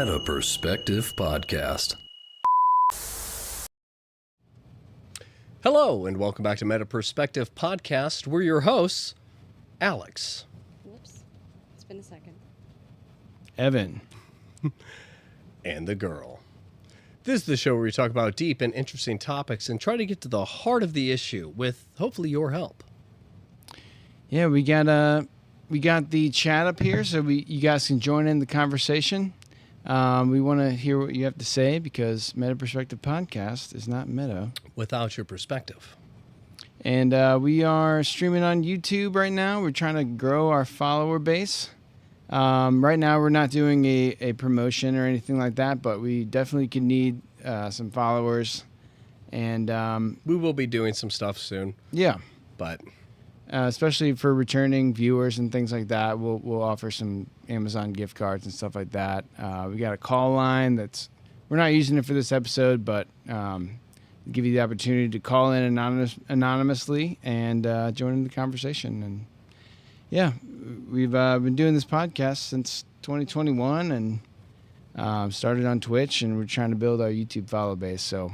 Meta Perspective Podcast. Hello, and welcome back to Meta Perspective Podcast. We're your hosts, Alex. Whoops. It's been a second. Evan. And the girl. This is the show where we talk about deep and interesting topics and try to get to the heart of the issue with, hopefully, your help. Yeah, we got the chat up here, so you guys can join in the conversation. We want to hear what you have to say because Meta Perspective Podcast is not meta without your perspective. And we are streaming on YouTube right now. We're trying to grow our follower base. Right now, we're not doing a promotion or anything like that, but we definitely could need some followers. And we will be doing some stuff soon. Yeah. But especially for returning viewers and things like that, we'll offer some Amazon gift cards and stuff like that. We got a call line we're not using it for this episode, but give you the opportunity to call in anonymously and join in the conversation. And yeah, we've been doing this podcast since 2021 and started on Twitch, and we're trying to build our YouTube follow base. So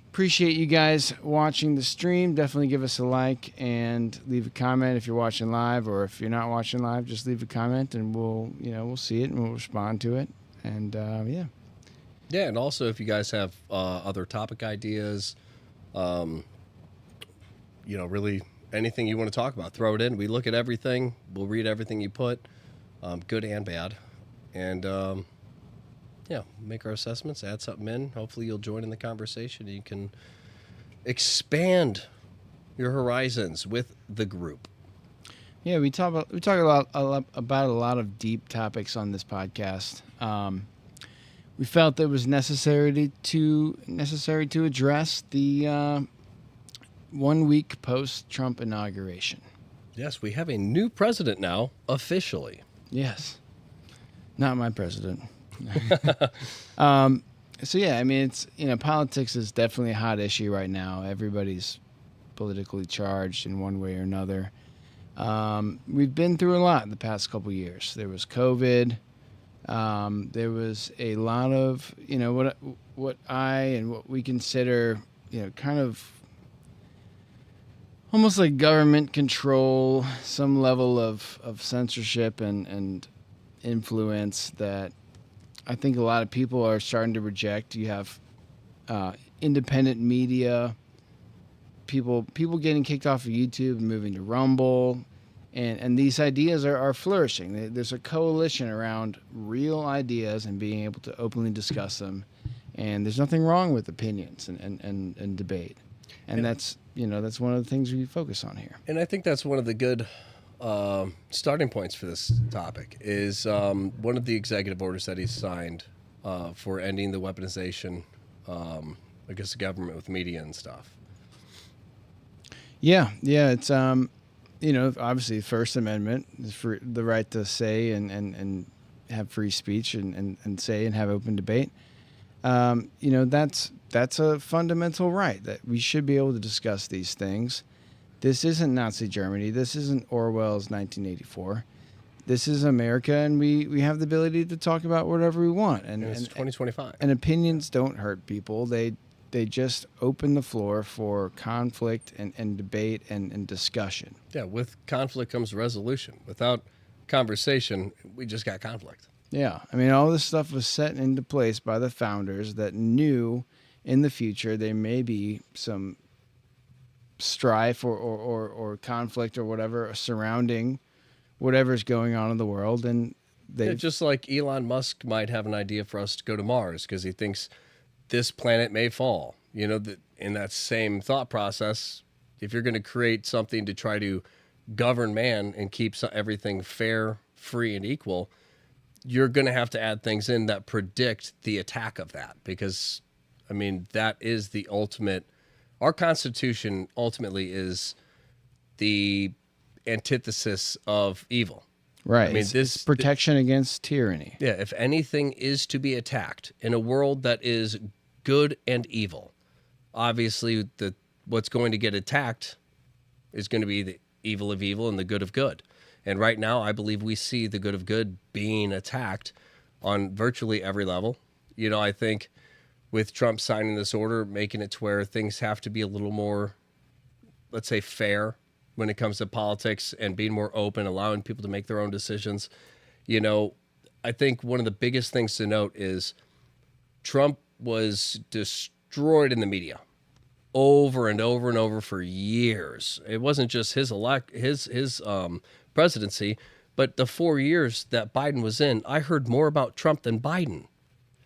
appreciate you guys watching the stream. Definitely give us a like and leave a comment if you're watching live, or if you're not watching live, just leave a comment and we'll see it and we'll respond to it. And yeah, and also if you guys have other topic ideas, really anything you want to talk about, throw it in. We look at everything. We'll read everything you put, good and bad. And make our assessments, add something in. Hopefully you'll join in the conversation. You can expand your horizons with the group. Yeah, we talk about a lot of deep topics on this podcast. We felt it was necessary to address the 1 week post-Trump inauguration. Yes, we have a new president now, officially. Yes. Not my president. So yeah, I mean, it's, politics is definitely a hot issue right now. Everybody's politically charged in one way or another. We've been through a lot the past couple years. There was COVID. There was a lot of, what I and what we consider, kind of almost like government control, some level of censorship and influence that I think a lot of people are starting to reject. You have independent media, people getting kicked off of YouTube and moving to Rumble, and these ideas are flourishing. There's a coalition around real ideas and being able to openly discuss them, and there's nothing wrong with opinions and debate, and that's one of the things we focus on here. And I think that's one of the good starting points for this topic is one of the executive orders that he signed for ending the weaponization against the government with media and stuff. Yeah, it's obviously First Amendment is for the right to say and have free speech and say and have open debate. That's a fundamental right that we should be able to discuss these things. This isn't Nazi Germany. This isn't Orwell's 1984. This is America, and we have the ability to talk about whatever we want. And it's 2025. And opinions don't hurt people. They just open the floor for conflict and debate and discussion. Yeah, with conflict comes resolution. Without conversation, we just got conflict. Yeah, I mean, all this stuff was set into place by the founders that knew in the future there may be some strife or conflict or whatever surrounding whatever's going on in the world, and just like Elon Musk might have an idea for us to go to Mars because he thinks this planet may fall. In that same thought process, if you're going to create something to try to govern man and keep everything fair, free, and equal, you're going to have to add things in that predict the attack of that, because that is the ultimate. Our Constitution ultimately is the antithesis of evil. Right. It's protection against tyranny. Yeah. If anything is to be attacked in a world that is good and evil, obviously what's going to get attacked is going to be the evil of evil and the good of good. And right now, I believe we see the good of good being attacked on virtually every level. You know, I think with Trump signing this order, making it to where things have to be a little more, let's say, fair when it comes to politics and being more open, allowing people to make their own decisions. You know, I think one of the biggest things to note is Trump was destroyed in the media over and over and over for years. It wasn't just his presidency, but the 4 years that Biden was in, I heard more about Trump than Biden.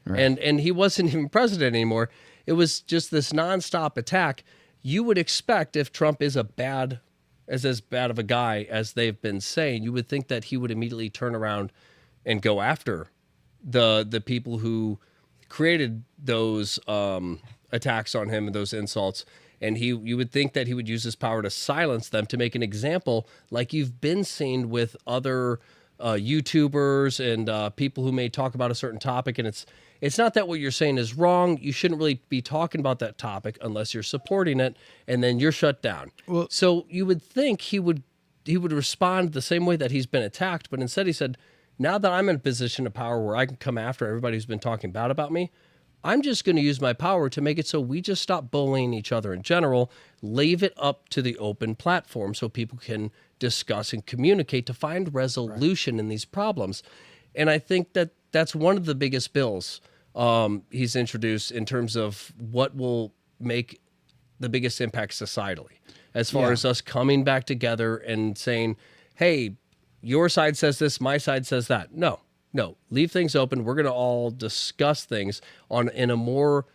Right. And he wasn't even president anymore. It was just this nonstop attack. You would expect if Trump is as bad of a guy as they've been saying, you would think that he would immediately turn around and go after the people who created those attacks on him and those insults. And you would think that he would use his power to silence them, to make an example, like you've been seeing with other YouTubers and people who may talk about a certain topic. And it's not that what you're saying is wrong. You shouldn't really be talking about that topic unless you're supporting it, and then you're shut down. Well, so you would think he would respond the same way that he's been attacked, but instead he said, now that I'm in a position of power where I can come after everybody who's been talking bad about me, I'm just going to use my power to make it so we just stop bullying each other in general, leave it up to the open platform so people can discuss and communicate to find resolution in these problems. And I think that that's one of the biggest bills he's introduced in terms of what will make the biggest impact societally, as far as us coming back together and saying, hey, your side says this, my side says that. No, leave things open. We're going to all discuss things in a more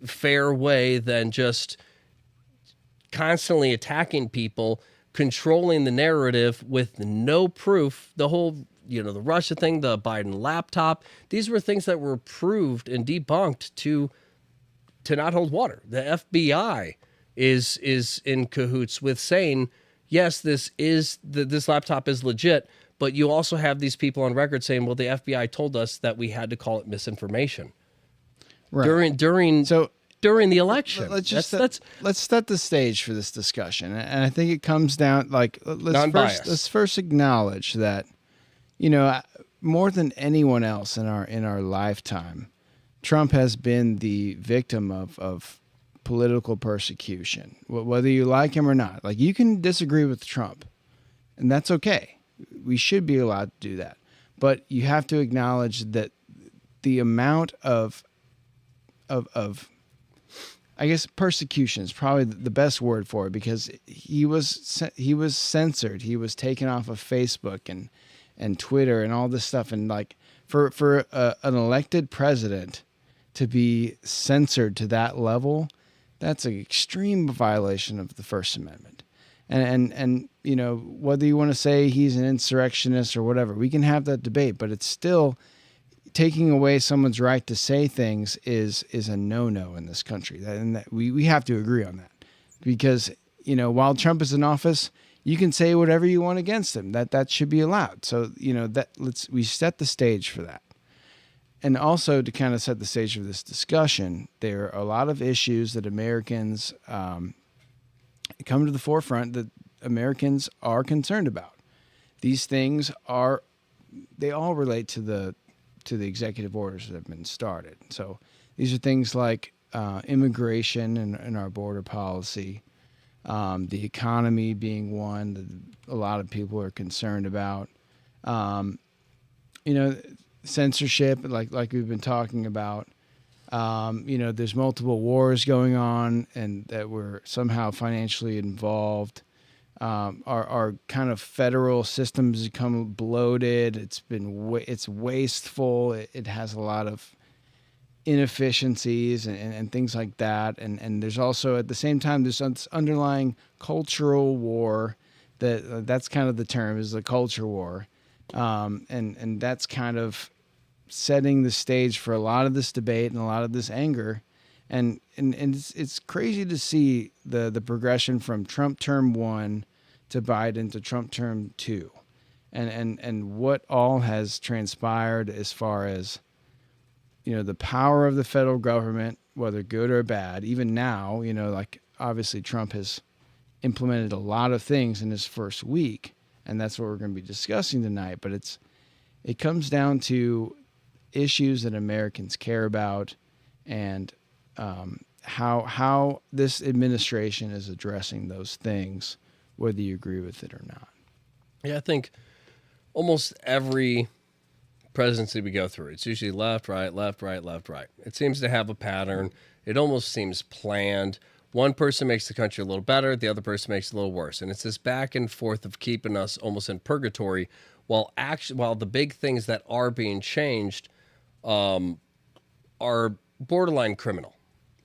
fair way than just constantly attacking people, controlling the narrative with no proof. The whole, the Russia thing, the Biden laptop, these were things that were proved and debunked to not hold water. The FBI is in cahoots with saying, yes, this laptop is legit, but you also have these people on record saying, well, the FBI told us that we had to call it misinformation during the election. Let's set the stage for this discussion. And I think it comes down, let's first acknowledge that, more than anyone else in our lifetime, Trump has been the victim of political persecution, whether you like him or not. Like, you can disagree with Trump, and that's okay. We should be allowed to do that. But you have to acknowledge that the amount of I guess persecution is probably the best word for it, because he was censored. He was taken off of Facebook and Twitter and all this stuff. And like for an elected president to be censored to that level, that's an extreme violation of the First Amendment. And whether you want to say he's an insurrectionist or whatever, we can have that debate, but it's still taking away someone's right to say things is a no-no in this country. And we have to agree on that, because, while Trump is in office, you can say whatever you want against him. That should be allowed. So, we set the stage for that. And also, to kind of set the stage for this discussion, there are a lot of issues that Americans come to the forefront that Americans are concerned about. These things they all relate to the executive orders that have been started. So these are things like immigration and our border policy, the economy being one that a lot of people are concerned about. Censorship, like we've been talking about. There's multiple wars going on, and that we're somehow financially involved. Our kind of federal system has become bloated. It's wasteful. It has a lot of inefficiencies and things like that. And there's also, at the same time, this underlying cultural war that's kind of the term, is the culture war. And that's kind of setting the stage for a lot of this debate and a lot of this anger. And it's crazy to see the progression from Trump term 1 to Biden to Trump term 2, and what all has transpired as far as, the power of the federal government, whether good or bad. Even now, obviously Trump has implemented a lot of things in his first week, and that's what we're going to be discussing tonight. But it comes down to issues that Americans care about, and how this administration is addressing those things, whether you agree with it or not. Yeah, I think almost every presidency we go through, it's usually left, right, left, right, left, right. It seems to have a pattern. It almost seems planned. One person makes the country a little better, the other person makes it a little worse. And it's this back and forth of keeping us almost in purgatory while the big things that are being changed are borderline criminal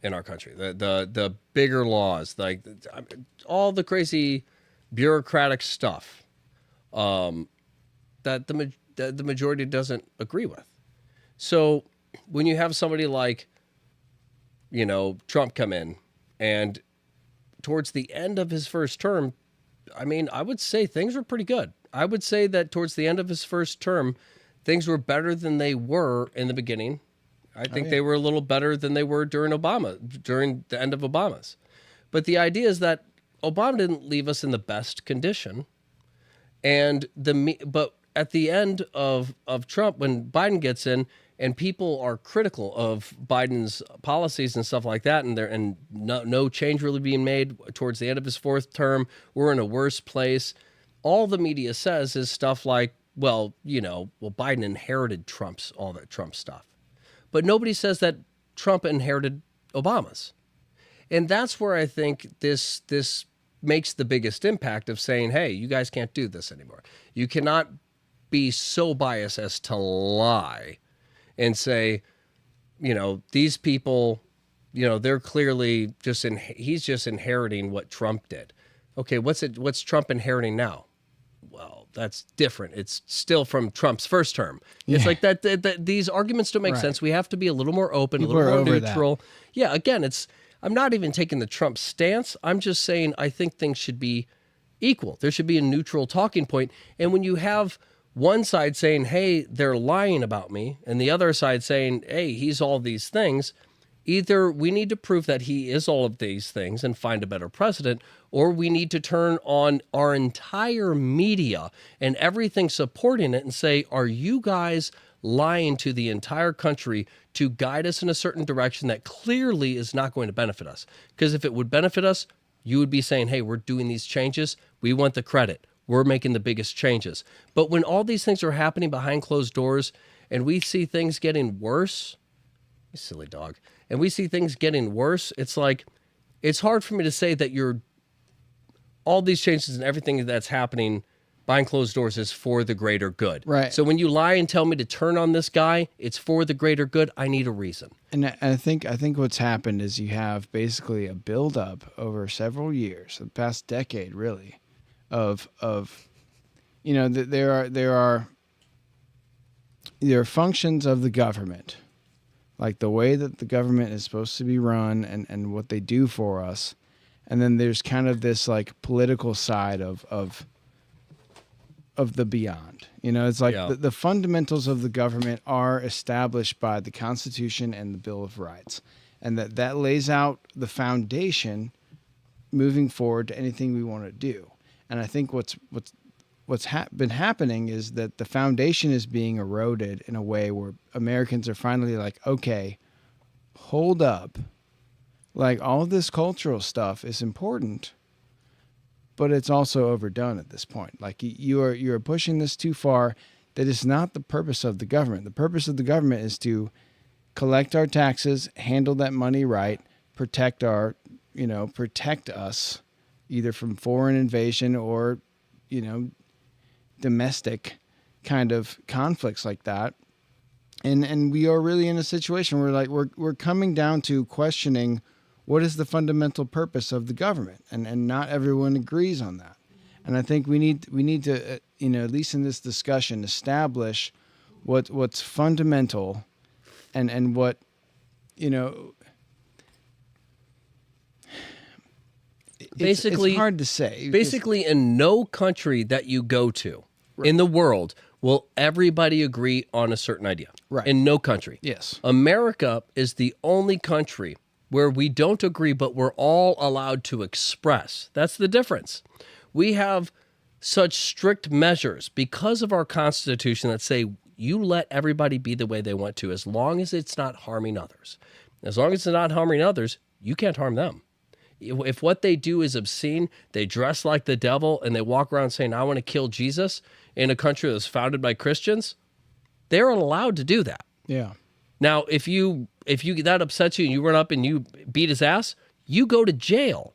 in our country. The bigger laws, like all the crazy bureaucratic stuff that the majority doesn't agree with. So when you have somebody like, Trump come in, and towards the end of his first term, I would say things were pretty good. I would say that towards the end of his first term, things were better than they were in the beginning. I think they were a little better than they were during the end of Obama's. But the idea is that Obama didn't leave us in the best condition. But at the end of Trump, when Biden gets in and people are critical of Biden's policies and stuff like that, and no change really being made towards the end of his fourth term, we're in a worse place. All the media says is stuff like, Biden inherited all that Trump stuff. But nobody says that Trump inherited Obama's. And that's where I think this makes the biggest impact of saying, hey, you guys can't do this anymore. You cannot be so biased as to lie and say, these people, they're clearly he's just inheriting what Trump did. Okay, what's Trump inheriting now? Well, that's different. It's still from Trump's first term. It's like that these arguments don't make sense. We have to be a little more open, People a little are more over neutral. that. Yeah, again, I'm not even taking the Trump stance. I'm just saying I think things should be equal. There should be a neutral talking point. And when you have one side saying, hey, they're lying about me, and the other side saying, hey, he's all these things, either we need to prove that he is all of these things and find a better president, or we need to turn on our entire media and everything supporting it and say, are you guys lying to the entire country to guide us in a certain direction that clearly is not going to benefit us? Because if it would benefit us, you would be saying, hey, we're doing these changes. We want the credit. We're making the biggest changes. But when all these things are happening behind closed doors and we see things getting worse, you silly dog, and we see things getting worse, it's like, it's hard for me to say that all these changes and everything that's happening behind closed doors is for the greater good. Right. So when you lie and tell me to turn on this guy, it's for the greater good. I need a reason. And I think what's happened is you have basically a buildup over several years, the past decade, really, of there are functions of the government, like the way that the government is supposed to be run and what they do for us, and then there's kind of this like political side of the beyond. It's like the fundamentals of the government are established by the Constitution and the Bill of Rights, and that lays out the foundation moving forward to anything we want to do. And I think what's been happening is that the foundation is being eroded in a way where Americans are finally like, okay, hold up. Like, all of this cultural stuff is important, but it's also overdone at this point. Like, you're pushing this too far. That is not the purpose of the government. The purpose of the government is to collect our taxes, handle that money right, protect us either from foreign invasion or, domestic kind of conflicts like that. And we are really in a situation where we're coming down to questioning what is the fundamental purpose of the government, and not everyone agrees on that. And I think we need to at least in this discussion, establish what's fundamental and what Basically, it's hard to say. Basically, in no country that you go to in the world will everybody agree on a certain idea. Right. In no country. Yes. America is the only country where we don't agree, but we're all allowed to express. That's the difference. We have such strict measures because of our Constitution that say You let everybody be the way they want to, as long as it's not harming others. As long as it's not harming others, you can't harm them. If what they do is obscene, they dress like the devil, and they walk around saying, I want to kill Jesus in a country that's founded by Christians, they're allowed to do that. Yeah. Now, if you that upsets you and you run up and you beat his ass, you go to jail,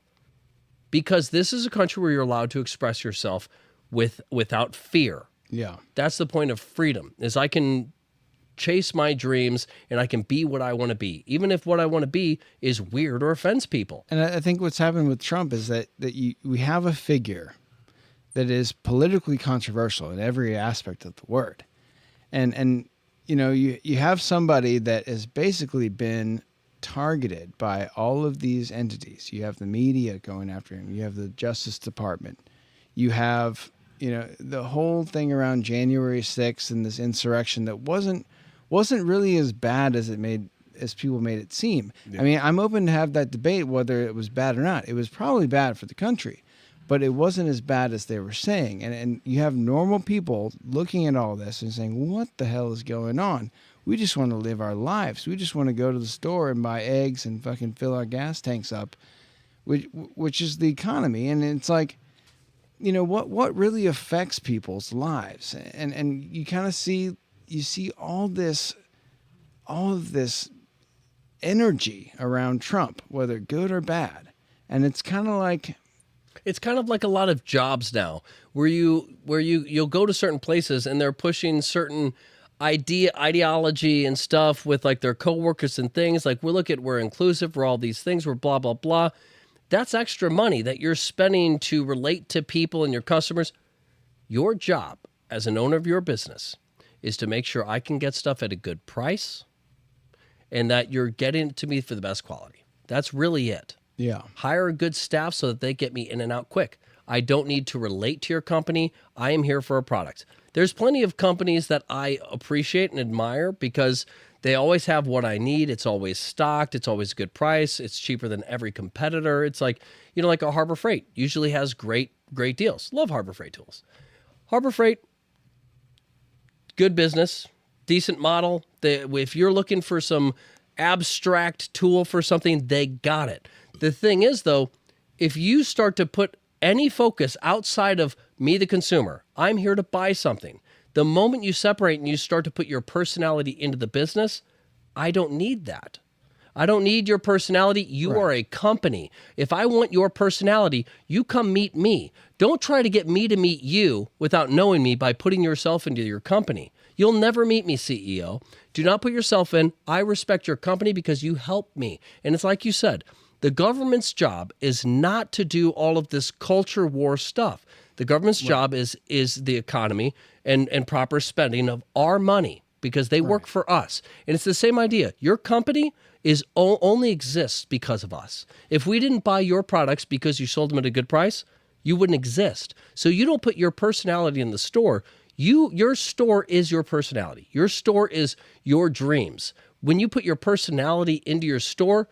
because this is a country where you're allowed to express yourself without fear. Yeah. That's the point of freedom, is I can chase my dreams and I can be what I want to be, even if what I want to be is weird or offends people. And I think what's happened with Trump is that we have a figure that is politically controversial in every aspect of the word. And you know, you have somebody that has basically been targeted by all of these entities. You have the media going after him. You have the Justice Department. You have, you know, the whole thing around January 6th and this insurrection that wasn't really as bad as people made it seem. Yeah. I mean, I'm open to have that debate whether it was bad or not. It was probably bad for the country, but it wasn't as bad as they were saying. And you have normal people looking at all this and saying, what the hell is going on? We just want to live our lives. We just want to go to the store and buy eggs and fucking fill our gas tanks up, which is the economy. And it's like, you know, what really affects people's lives? And you kind of see all of this energy around Trump, whether good or bad. And it's kind of like a lot of jobs now where you'll go to certain places and they're pushing certain ideology and stuff with like their coworkers and things like, we're inclusive, we're all these things, we're blah, blah, blah. That's extra money that you're spending to relate to people and your customers. Your job as an owner of your business is to make sure I can get stuff at a good price and that you're getting it to me for the best quality. That's really it. Yeah. Hire a good staff so that they get me in and out quick. I don't need to relate to your company. I am here for a product. There's plenty of companies that I appreciate and admire because they always have what I need. It's always stocked. It's always a good price. It's cheaper than every competitor. It's like, you know, like a Harbor Freight usually has great deals. Love Harbor Freight tools. Harbor Freight, good business, decent model. If you're looking for some abstract tool for something, they got it. The thing is, though, if you start to put any focus outside of me, the consumer, I'm here to buy something. The moment you separate and you start to put your personality into the business, I don't need that. I don't need your personality. You are a company. If I want your personality, you come meet me. Don't try to get me to meet you without knowing me by putting yourself into your company. You'll never meet me, CEO. Do not put yourself in. I respect your company because you helped me. And it's like you said, the government's job is not to do all of this culture war stuff. The government's job is the economy and proper spending of our money because they work for us. And it's the same idea. Your company only exists because of us. If we didn't buy your products because you sold them at a good price, you wouldn't exist. So you don't put your personality in the store. Your store is your personality. Your store is your dreams. When you put your personality into your store,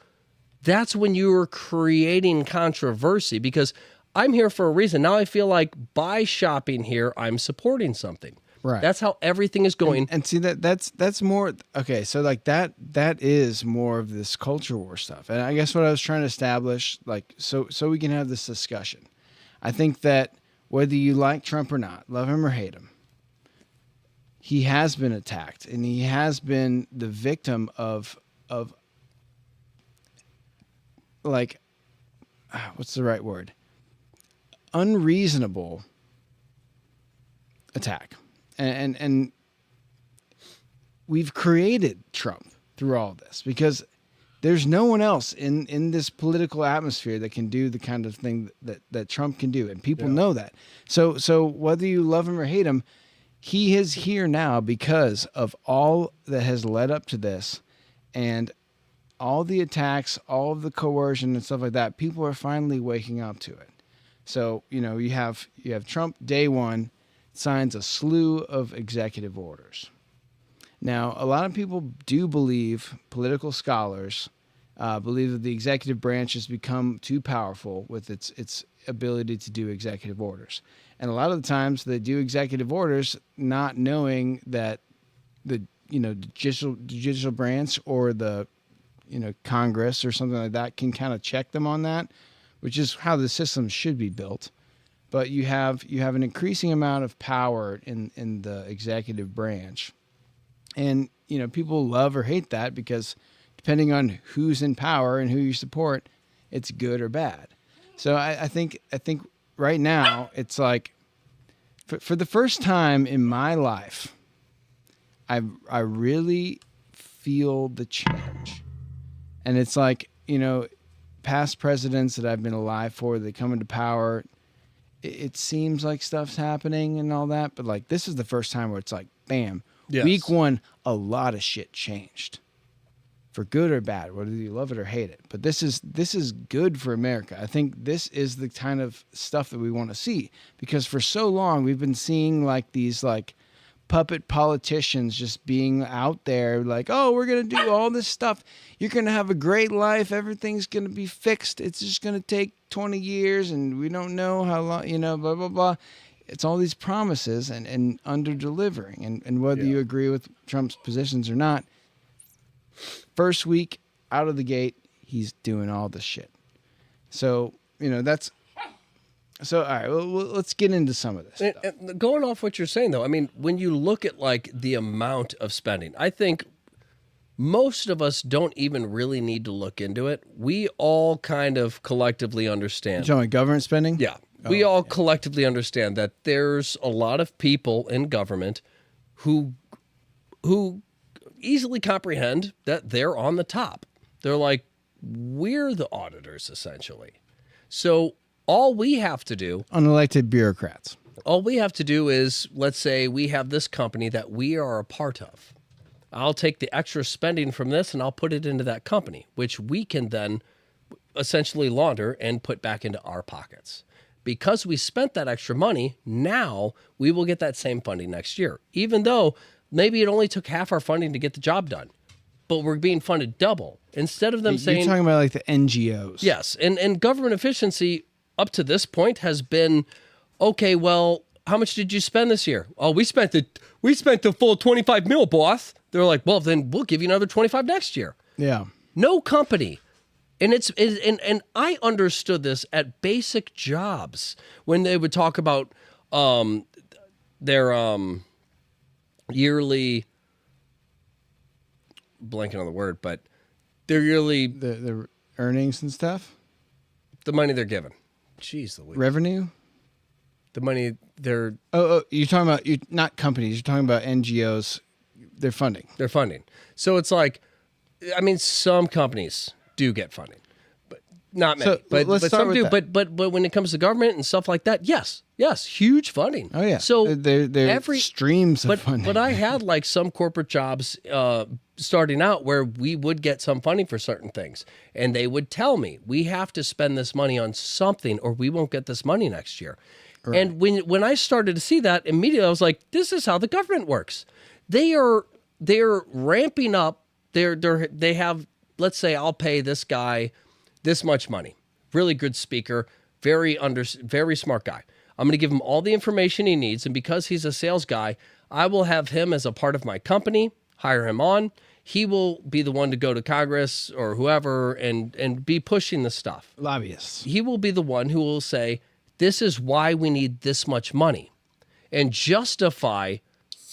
that's when you're creating controversy because I'm here for a reason. Now I feel like by shopping here, I'm supporting something. Right. That's how everything is going. And see that's more okay. So like that is more of this culture war stuff. And I guess what I was trying to establish, like, so we can have this discussion. I think that whether you like Trump or not, love him or hate him, he has been attacked and he has been the victim of like, what's the right word? Unreasonable attack. And we've created Trump through all this because there's no one else in this political atmosphere that can do the kind of thing that Trump can do. And people know that. So whether you love him or hate him, he is here now because of all that has led up to this and all the attacks, all of the coercion and stuff like that. People are finally waking up to it. So, you know, you have Trump day one signs a slew of executive orders. Now, a lot of people do believe, political scholars believe that the executive branch has become too powerful with its ability to do executive orders. And a lot of the times they do executive orders not knowing that the judicial branch or the Congress or something like that can kind of check them on that, which is how the system should be built. But you have an increasing amount of power in the executive branch, and people love or hate that because depending on who's in power and who you support, it's good or bad. So I think right now it's like for the first time in my life, I really feel the change. And it's like, past presidents that I've been alive for, they come into power. It seems like stuff's happening and all that. But like, this is the first time where it's like, bam, Yes. week one, a lot of shit changed for good or bad, whether you love it or hate it. But this is good for America. I think this is the kind of stuff that we want to see, because for so long we've been seeing like these like puppet politicians just being out there like, oh, we're going to do all this stuff. You're going to have a great life. Everything's going to be fixed. It's just going to take 20 years and we don't know how long, blah, blah, blah. It's all these promises and under delivering. And whether you agree with Trump's positions or not, first week out of the gate, he's doing all this shit. So, that's... So, all right, well, let's get into some of this stuff. And going off what you're saying, though, I mean, when you look at, like, the amount of spending, I think most of us don't even really need to look into it. We all kind of collectively understand. You're talking about government spending? Yeah. We all collectively understand that there's a lot of people in government who easily comprehend that they're on the top. They're like, we're the auditors, essentially. So all we have to do... Unelected bureaucrats. All we have to do is, let's say we have this company that we are a part of. I'll take the extra spending from this and I'll put it into that company, which we can then essentially launder and put back into our pockets. Because we spent that extra money, now we will get that same funding next year, even though maybe it only took half our funding to get the job done, but we're being funded double. Instead of them saying... You're talking about like the NGOs. Yes, and government efficiency up to this point has been, okay, well, how much did you spend this year? Oh, we spent the full 25 mil, boss. They're like, well, then we'll give you another 25 next year. Yeah. No company. And and I understood this at basic jobs when they would talk about their yearly, blanking on the word, but their yearly The earnings and stuff? the money they're given. Jeez Louise. Revenue? The money they're You're talking about not companies. You're talking about NGOs. They're funding. So it's like, I mean, some companies do get funding, but not many. So, but let's start some with do. that. But when it comes to government and stuff like that, yes, huge funding. Oh yeah. So they're streams of funding. But I had like some corporate jobs starting out where we would get some funding for certain things, and they would tell me we have to spend this money on something, or we won't get this money next year. Right. And when I started to see that, immediately I was like, this is how the government works. They're ramping up. They have, let's say, I'll pay this guy this much money. Really good speaker, very smart guy. I'm going to give him all the information he needs, and because he's a sales guy, I will have him as a part of my company, hire him on. He will be the one to go to Congress or whoever and be pushing the stuff. Lobbyists. He will be the one who will say, this is why we need this much money, and justify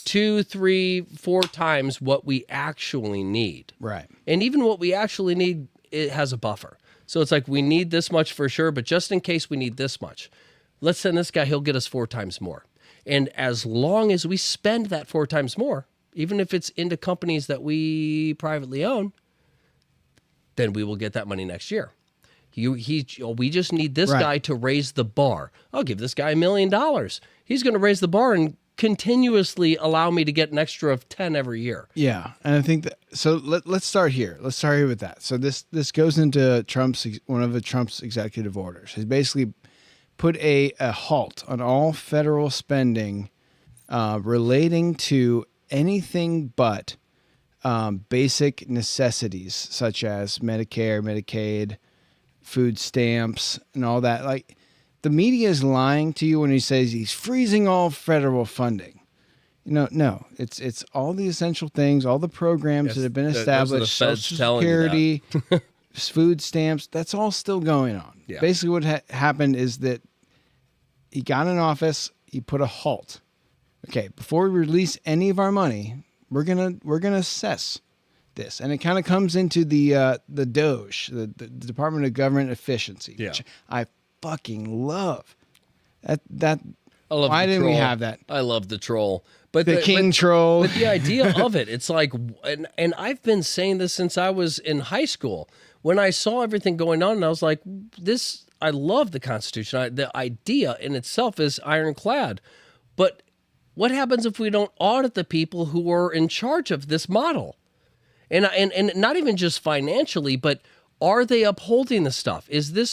2, 3, 4 times what we actually need. Right. And even what we actually need, it has a buffer. So it's like, we need this much for sure, but just in case we need this much, let's send this guy, he'll get us 4 times more. And as long as we spend that 4 times more, even if it's into companies that we privately own, then we will get that money next year. We just need this guy to raise the bar. I'll give this guy $1 million. He's going to raise the bar and continuously allow me to get an extra of 10 every year. Yeah, and I think that. So let's start here. Let's start here with that. So this goes into one of Trump's executive orders. He's basically put a halt on all federal spending relating to anything but basic necessities such as Medicare, Medicaid, food stamps, and all that. Like, the media is lying to you when he says he's freezing all federal funding. No, it's all the essential things, all the programs that have been those are the established, feds Social telling you that. Security, food stamps, that's all still going on. Yeah. Basically what happened is that he got in office, he put a halt. Okay, before we release any of our money, we're gonna assess this, and it kind of comes into the DOGE, the Department of Government Efficiency, which I fucking love. That I love why the didn't we troll. have that? I love the troll. But The king troll. But the idea of it, it's like, and I've been saying this since I was in high school. When I saw everything going on, and I was like, I love the Constitution. The idea in itself is ironclad. But what happens if we don't audit the people who are in charge of this model? And not even just financially, but are they upholding the stuff?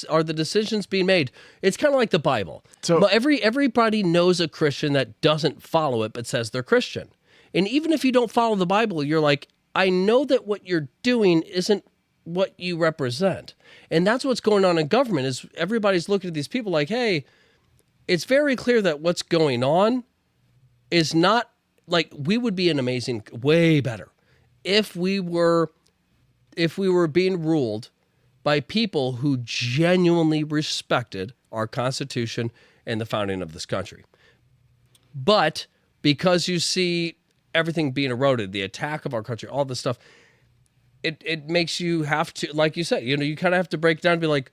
Are the decisions being made? It's kind of like the Bible. So everybody knows a Christian that doesn't follow it, but says they're Christian. And even if you don't follow the Bible, you're like, I know that what you're doing isn't what you represent. And that's what's going on in government is everybody's looking at these people like, hey, it's very clear that what's going on is not like we would be way better if we were being ruled by people who genuinely respected our Constitution and the founding of this country. But because you see everything being eroded, the attack of our country, all this stuff, it makes you have to, like you said, you kind of have to break down and be like,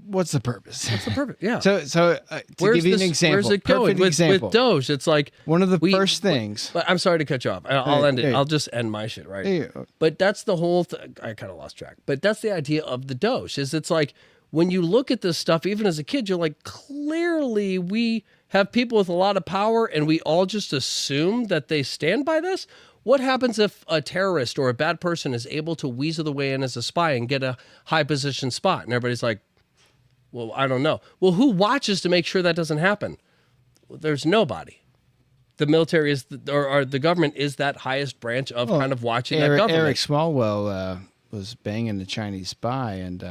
what's the purpose? what's the purpose? Yeah. So to give you an example, where's it going? With DOGE, it's like one of the first things. But I'm sorry to cut you off. I'll end it. Hey. I'll just end my shit, right? Hey. But that's the whole thing. I kind of lost track. But that's the idea of the DOGE is it's like when you look at this stuff, even as a kid, you're like, clearly we have people with a lot of power and we all just assume that they stand by this. What happens if a terrorist or a bad person is able to weasel the way in as a spy and get a high position spot? And everybody's like, well, I don't know. Well, who watches to make sure that doesn't happen? Well, there's nobody. The military is, or the government is that highest branch of kind of watching that government. Eric Swalwell was banging a Chinese spy, and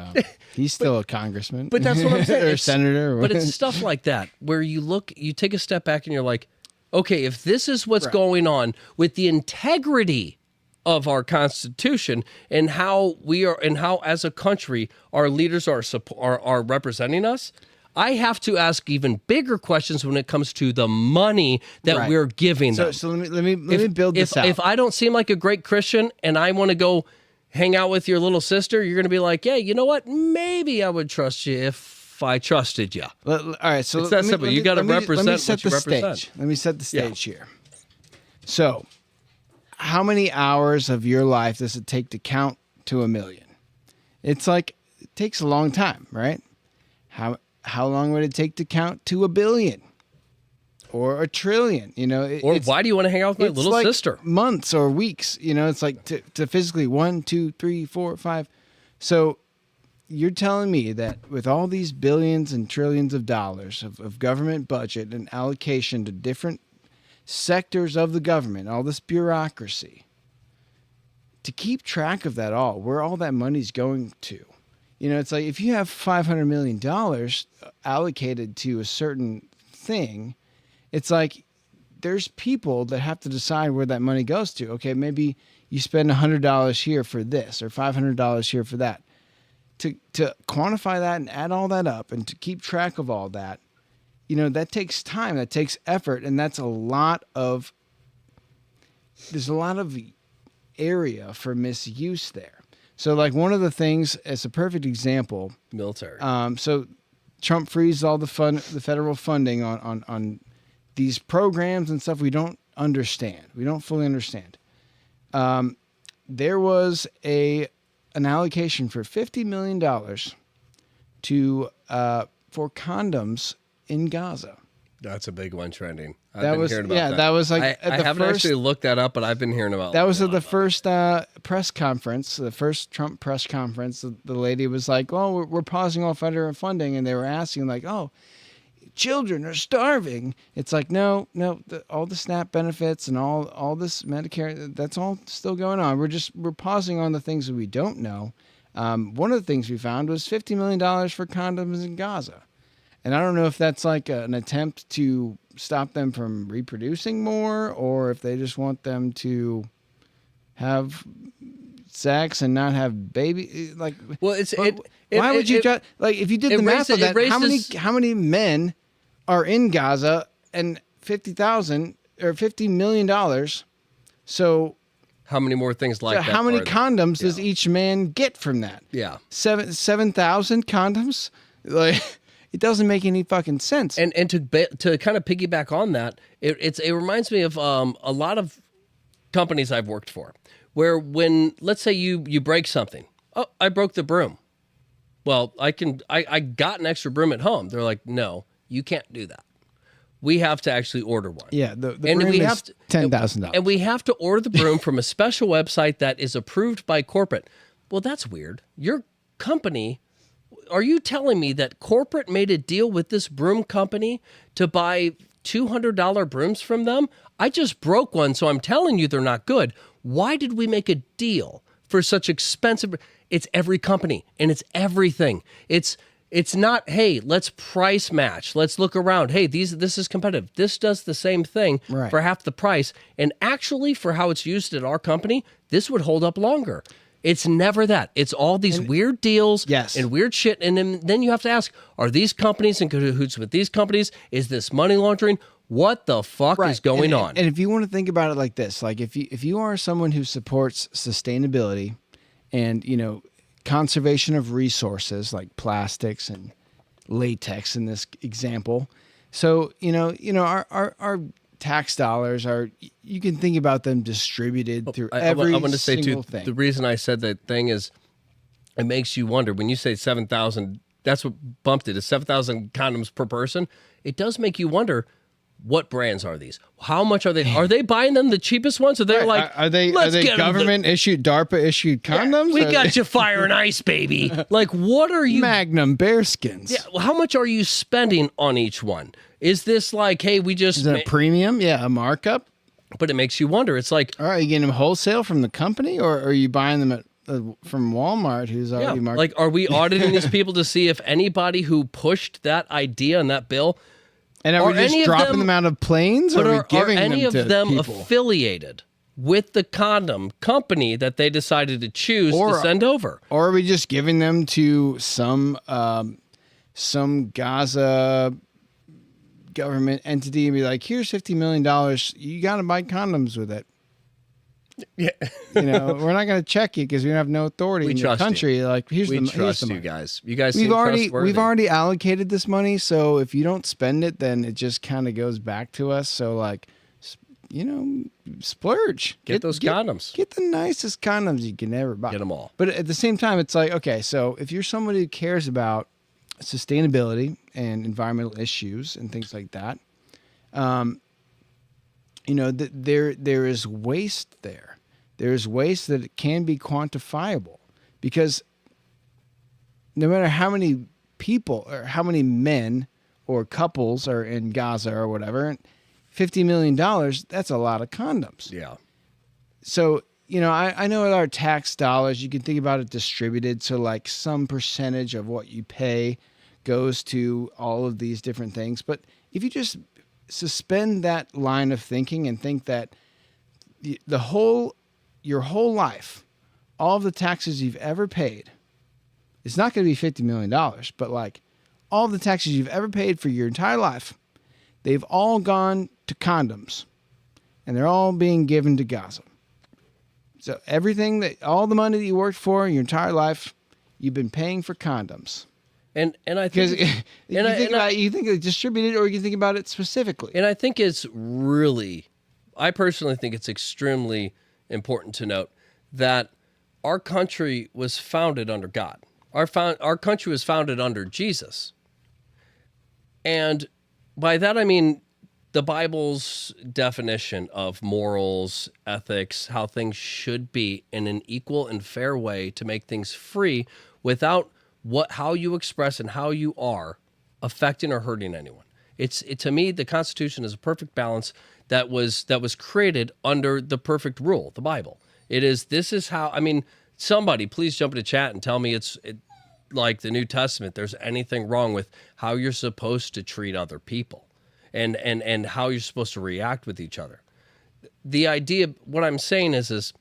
he's still a congressman. But that's what I'm saying. or senator. But it's stuff like that where you take a step back and you're like, okay, if this is what's going on with the integrity of our Constitution and how we are, and how as a country our leaders are representing us, I have to ask even bigger questions when it comes to the money that we're giving them. So let me build this out. If I don't seem like a great Christian and I want to go hang out with your little sister, you're going to be like, yeah, you know what? Maybe I would trust you if I trusted you. All right, so it's that simple. You got to represent what you represent. Stage. Let me set the stage here. So, how many hours of your life does it take to count to 1 million? It's like it takes a long time, right? How long would it take to count to 1 billion or 1 trillion? Or why do you want to hang out with my little sister? Months or weeks. It's like to physically 1, 2, 3, 4, 5. So you're telling me that with all these billions and trillions of dollars of government budget and allocation to different sectors of the government, all this bureaucracy, to keep track of that all, where all that money's going to, it's like if you have $500 million allocated to a certain thing, it's like there's people that have to decide where that money goes to. Okay, maybe you spend $100 here for this or $500 here for that. To quantify that and add all that up and to keep track of all that, that takes time, that takes effort, and there's a lot of area for misuse there. So like one of the things, as a perfect example, military. So Trump freezes all the federal funding on these programs and stuff we don't understand. We don't fully understand. There was an allocation for $50 million for condoms in Gaza. That's a big one trending. That was like I haven't actually looked that up, but I've been hearing about that. Was at the first press conference, the first Trump press conference. The lady was like, "Well, we're pausing all federal funding," and they were asking like, "Oh, children are starving." It's like, no, all the SNAP benefits and all this Medicare, that's all still going on. We're pausing on the things that we don't know. One of the things we found was $50 million for condoms in Gaza. And I don't know if that's like an attempt to stop them from reproducing more, or if they just want them to have sex and not have baby. Like, Well, it's but why would you just like if you did the math of that? How many men are in Gaza and 50,000 or $50 million? So how many more things like that? How many condoms does each man get from that? Yeah, 7,000 condoms. Like, it doesn't make any fucking sense. and to kind of piggyback on that, it reminds me of a lot of companies I've worked for, where when let's say you break something, oh, I broke the broom. Well, I got an extra broom at home. They're like, no, you can't do that. We have to actually order one. Yeah, the and broom we is have to, $10,000. and we have to order the broom from a special website that is approved by corporate. Well, that's weird. Your company, are you telling me that corporate made a deal with this broom company to buy $200 brooms from them? I just broke one, so I'm telling you they're not good. Why did we make a deal for such expensive? It's every company and it's everything. It's not, hey, let's price match. Let's look around. Hey, this is competitive. This does the same thing for half the price. And actually, for how it's used at our company, this would hold up longer. It's never that. It's all these weird deals and weird shit. And then you have to ask, are these companies in cahoots with these companies? Is this money laundering? What the fuck is going on? And if you want to think about it like this, like if you are someone who supports sustainability and, conservation of resources like plastics and latex in this example. So, our tax dollars you can think about them distributed through every I want to say single too, thing. the reason I said that thing is it makes you wonder when you say 7,000, that's what bumped it is 7,000 condoms per person. It does make you wonder, what brands are these? How much are they? Are they buying them the cheapest ones? Or they're like, are they government issued, DARPA issued condoms? Yeah, we got you fire and ice, baby. Like, what are you? Magnum bearskins. Yeah, well, how much are you spending on each one? Is this like, hey, we just is it a premium? Yeah, a markup. But it makes you wonder. It's like, all right, are you getting them wholesale from the company, or are you buying them at from Walmart, who's already marked? Like, are we auditing these people to see if anybody who pushed that idea and that bill? And are we just dropping them out of planes, or are we giving them to people? Are any of them affiliated with the condom company that they decided to choose to send over? Or are we just giving them to some Gaza government entity and be like, here's $50 million. You got to buy condoms with it. Yeah. We're not going to check you because we have no authority in your country. You. Like, here's the money. You guys. You guys we've already allocated this money, so if you don't spend it, then it just kind of goes back to us. So, like, splurge. Get those condoms. Get the nicest condoms you can ever buy. Get them all. But at the same time, it's like, okay, so if you're somebody who cares about sustainability and environmental issues and things like that, there is waste there. There is waste that can be quantifiable, because no matter how many people or how many men or couples are in Gaza or whatever, $50 million, that's a lot of condoms. Yeah. So, I know with our tax dollars, you can think about it distributed. So like some percentage of what you pay goes to all of these different things. But if you just suspend that line of thinking and think that your whole life, all of the taxes you've ever paid, it's not going to be $50 million, but like all of the taxes you've ever paid for your entire life, they've all gone to condoms, and they're all being given to Gaza. So all the money that you worked for your entire life, you've been paying for condoms. And I think you think it's distributed, or you think about it specifically. And I think I personally think it's extremely important to note that our country was founded under God. Our country was founded under Jesus. And by that I mean the Bible's definition of morals, ethics, how things should be in an equal and fair way to make things free without how you express and how you are affecting or hurting anyone. To me, the Constitution is a perfect balance that was created under the perfect rule, the Bible. This is how, somebody please jump into chat and tell me like the New Testament there's anything wrong with how you're supposed to treat other people and how you're supposed to react with each other. The idea, what I'm saying is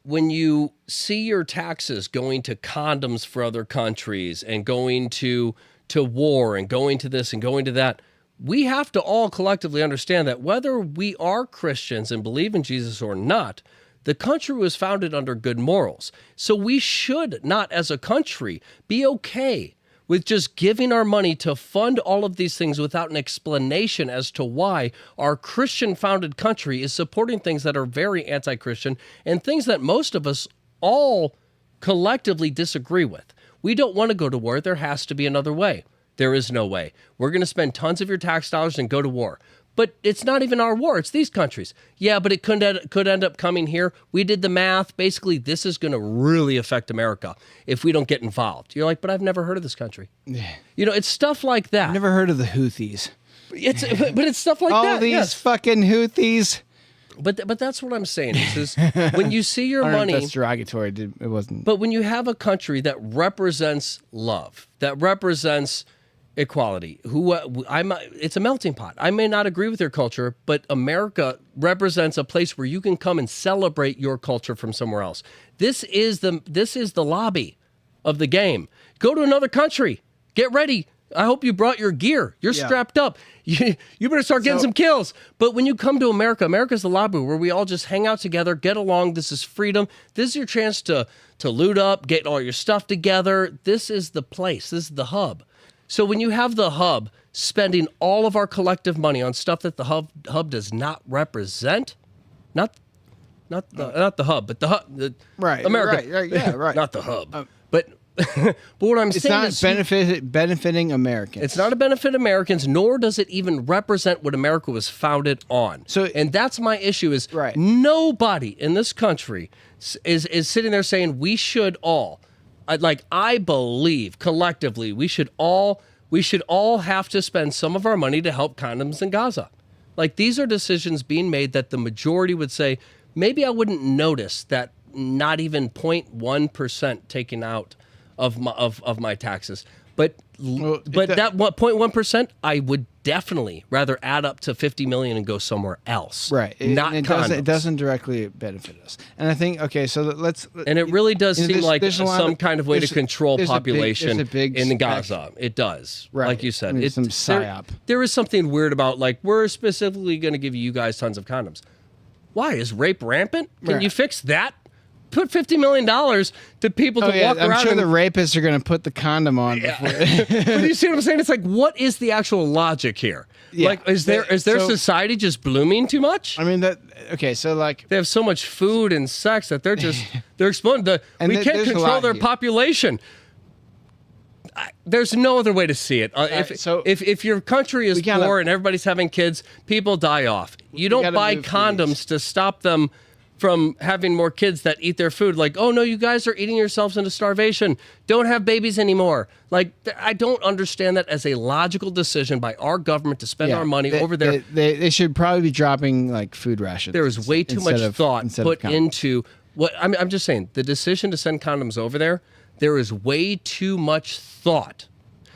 when you see your taxes going to condoms for other countries and going to war and going to this and going to that, we have to all collectively understand that whether we are Christians and believe in Jesus or not, the country was founded under good morals. So we should not, as a country, be okay with just giving our money to fund all of these things without an explanation as to why our Christian-founded country is supporting things that are very anti-Christian and things that most of us all collectively disagree with. We don't want to go to war. There has to be another way. There is no way. We're going to spend tons of your tax dollars and go to war. But it's not even our war. It's these countries. Yeah, but it could end up coming here. We did the math. Basically, this is going to really affect America if we don't get involved. You're like, but I've never heard of this country. You know, it's stuff like that. I've never heard of the Houthis. But it's stuff like All that. these yes. fucking Houthis. But that's what I'm saying. Is when you see your I don't know money. if that's derogatory. It wasn't. But when you have a country that represents love, that represents equality, it's a melting pot. I may not agree with your culture, but America represents a place where you can come and celebrate your culture from somewhere else. This is the lobby of the game. Go to another country. Get ready. I hope you brought your gear. You're strapped up. You better start getting some kills. But when you come to America, America's the lobby where we all just hang out together, get along. This is freedom. This is your chance to loot up, get all your stuff together. This is the place. This is the hub. So when you have the hub spending all of our collective money on stuff that the hub does not represent, not the hub, but the hub, Right, America, right, yeah, right. not the hub, but what I'm saying is it's not benefiting Americans. it's not a benefit Americans, nor does it even represent what America was founded on. And that's my issue is nobody in this country is sitting there saying we should all. I believe collectively we should all have to spend some of our money to help condoms in Gaza. Like these are decisions being made that the majority would say, maybe I wouldn't notice that not even 0.1% taken out of my taxes. But that 0.1%, I would definitely rather add up to 50 million and go somewhere else. Right. Not condoms. It doesn't directly benefit us. And I think, okay, so let's... And it really does seem like some kind of way to control there's population a big in Gaza. It does. Right. Like you said. It's some psyop. There is something weird about, like, we're specifically going to give you guys tons of condoms. Why? Is rape rampant? Can you fix that? Put $50 million to people to walk around. I'm sure the rapists are going to put the condom on. Before. But you see what I'm saying? It's like, what is the actual logic here? Yeah. Like, is their society just blooming too much? I mean, so like... They have so much food and sex that they're exploding. We can't control their population. There's no other way to see it. If your country is poor and everybody's having kids, people die off. You don't buy condoms to stop them from having more kids that eat their food. Like, oh no, you guys are eating yourselves into starvation. Don't have babies anymore. Like, I don't understand that as a logical decision by our government to spend our money over there. They should probably be dropping like food rations. There is way too much thought put into what I'm just saying. The decision to send condoms over there is way too much thought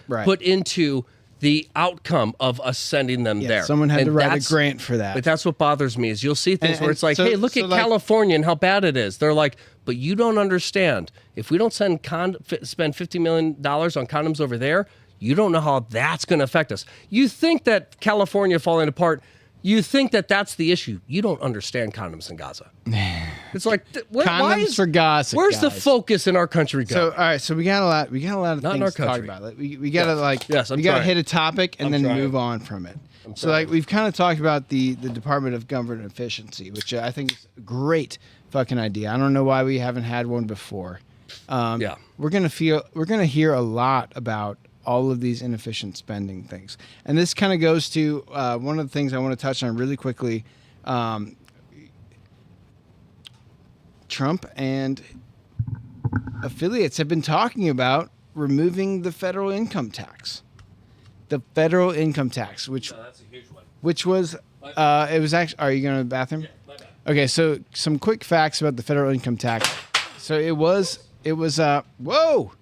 put into the outcome of us sending them there. Someone had to write a grant for that. But that's what bothers me is you'll see things where it's like, hey, look at California and how bad it is. They're like, but you don't understand. If we don't spend $50 million on condoms over there, you don't know how that's going to affect us. You think that California falling apart, you think that that's the issue. You don't understand condoms in Gaza. It's like condoms for Gaza. Where's the focus in our country go? So all right, so we got a lot of things to talk about. Like, we gotta hit a topic and then move on from it. So like we've kind of talked about the Department of Government Efficiency, which I think is a great fucking idea. I don't know why we haven't had one before. We're gonna hear a lot about all of these inefficient spending things. And this kind of goes to one of the things I want to touch on really quickly. Trump and affiliates have been talking about removing the federal income tax. The federal income tax, which that's a huge one. Which was it was actually. Are you going to the bathroom? Yeah, my bad. Okay, so some quick facts about the federal income tax. So it was it was whoa.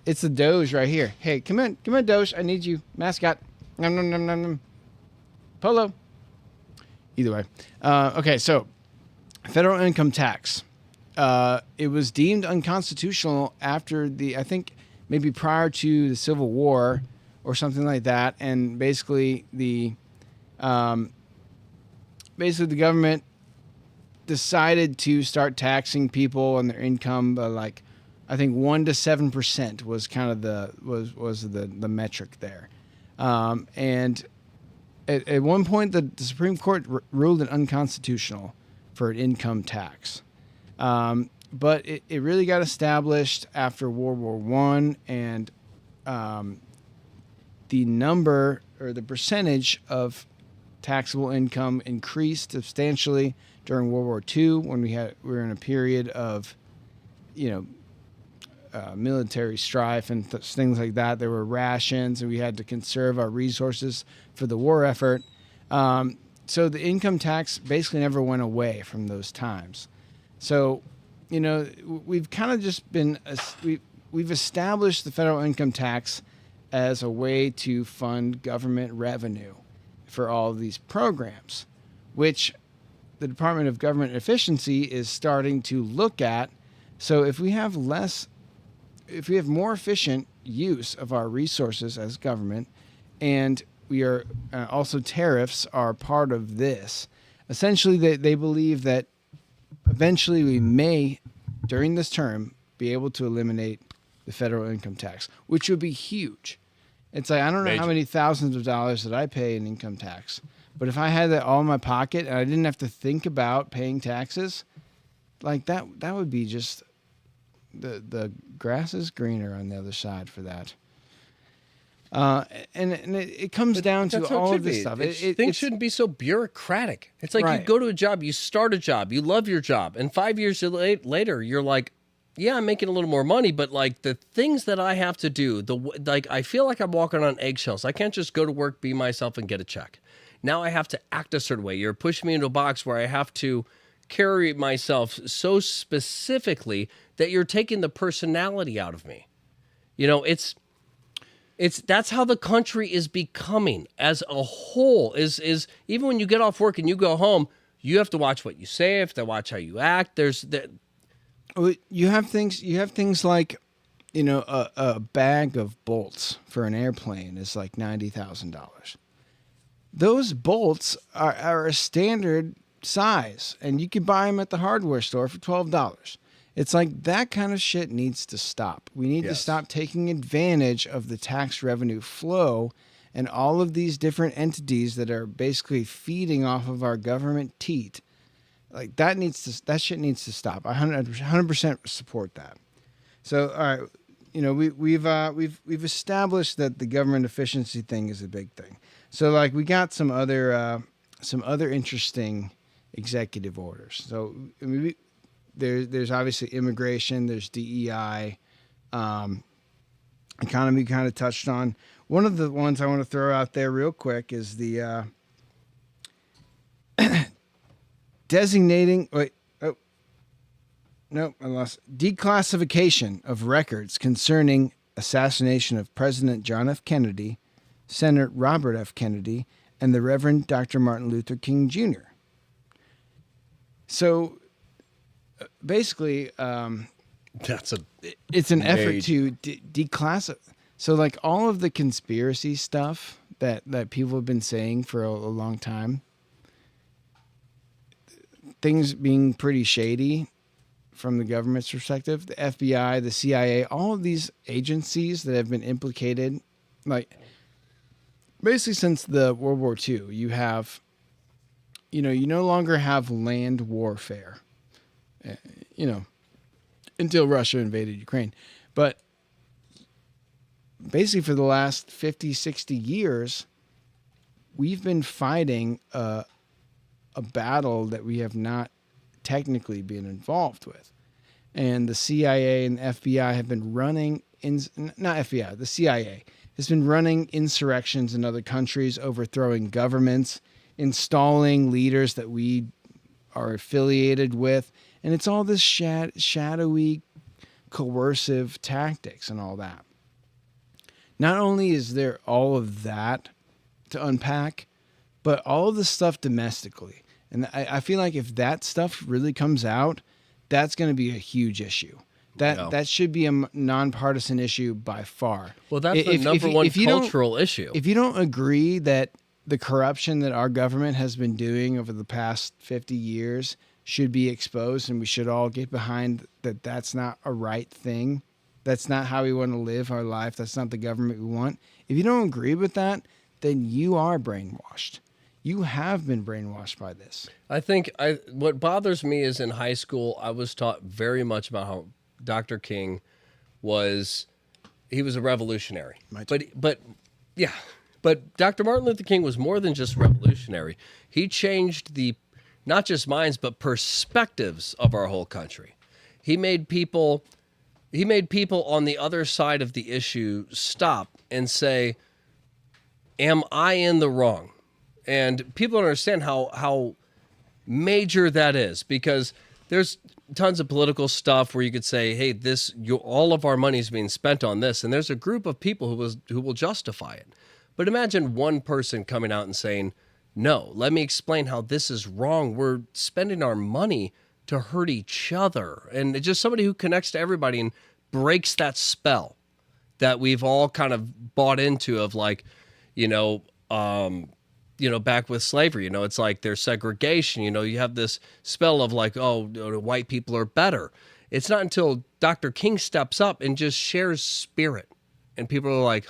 It's the Doge right here. Hey, come in, Doge. I need you, mascot. Nom, nom, nom, nom, nom. Polo. Either way, okay. So, federal income tax. It was deemed unconstitutional after I think maybe prior to the Civil War or something like that, and basically the government decided to start taxing people on their income, like I think 1% to 7% was kind of the metric there, and at one point the Supreme Court ruled it unconstitutional for an income tax. But it really got established after World War I, and the number or the percentage of taxable income increased substantially during World War II when we were in a period of, military strife and things like that. There were rations, and we had to conserve our resources for the war effort. So the income tax basically never went away from those times. So, we've kind of just been we've established the federal income tax as a way to fund government revenue for all of these programs, which the Department of Government Efficiency is starting to look at. So if we have more efficient use of our resources as government, and we are also tariffs are part of this, essentially they believe that eventually we may, during this term, be able to eliminate the federal income tax, which would be huge. It's like, I don't know how many thousands of dollars that I pay in income tax, but if I had that all in my pocket and I didn't have to think about paying taxes, like that would be just the grass is greener on the other side for that. And it comes down to all of this stuff. Things shouldn't be so bureaucratic. It's like Right. you go to a job, you start a job, you love your job, and 5 years later, you're like, yeah, I'm making a little more money, but like the things that I have to do, I feel like I'm walking on eggshells. I can't just go to work, be myself, and get a check. Now I have to act a certain way. You're pushing me into a box where I have to carry myself so specifically that you're taking the personality out of me. That's how the country is becoming as a whole. Is even when you get off work and you go home, you have to watch what you say, you have to watch how you act. You have things like, a bag of bolts for an airplane is like $90,000. Those bolts are a standard size, and you can buy them at the hardware store for $12. It's like that kind of shit needs to stop. We need to stop taking advantage of the tax revenue flow and all of these different entities that are basically feeding off of our government teat. Like that shit needs to stop. I 100% support that. So, all right, we've established that the government efficiency thing is a big thing. So, like, we got some other interesting executive orders. So, there's obviously immigration, there's DEI, economy kind of touched on. One of the ones I want to throw out there real quick is the declassification of records concerning assassination of President John F. Kennedy, Senator Robert F. Kennedy, and the Reverend Dr. Martin Luther King Jr. So basically, it's an effort to declassify. So like all of the conspiracy stuff that people have been saying for a long time, things being pretty shady from the government's perspective, the FBI, the CIA, all of these agencies that have been implicated, like basically since the World War II, you no longer have land warfare, until Russia invaded Ukraine. But basically for the last 50, 60 years, we've been fighting a battle that we have not technically been involved with. And the CIA and the FBI have been running, the CIA has been running insurrections in other countries, overthrowing governments, installing leaders that we are affiliated with, And it's all this shadowy, coercive tactics and all that. Not only is there all of that to unpack, but all of the stuff domestically. And I feel like if that stuff really comes out, that's going to be a huge issue. That should be a nonpartisan issue by far. Well, that's the number one cultural issue. If you don't agree that the corruption that our government has been doing over the past 50 years should be exposed, and we should all get behind that that's not a right thing, that's not how we want to live our life, that's not the government we want. If you don't agree with that, then you are brainwashed. You have been brainwashed by this. I think what bothers me is in high school, I was taught very much about how Dr. King was a revolutionary. But Dr. Martin Luther King was more than just revolutionary. He changed not just minds, but perspectives of our whole country. He made people on the other side of the issue stop and say, am I in the wrong? And people don't understand how major that is, because there's tons of political stuff where you could say, hey, all of our money is being spent on this. And there's a group of people who will justify it. But imagine one person coming out and saying, no, let me explain how this is wrong. We're spending our money to hurt each other. And it's just somebody who connects to everybody and breaks that spell that we've all kind of bought into of like, back with slavery, it's like there's segregation, you have this spell of like, oh, white people are better. It's not until Dr. King steps up and just shares spirit and people are like,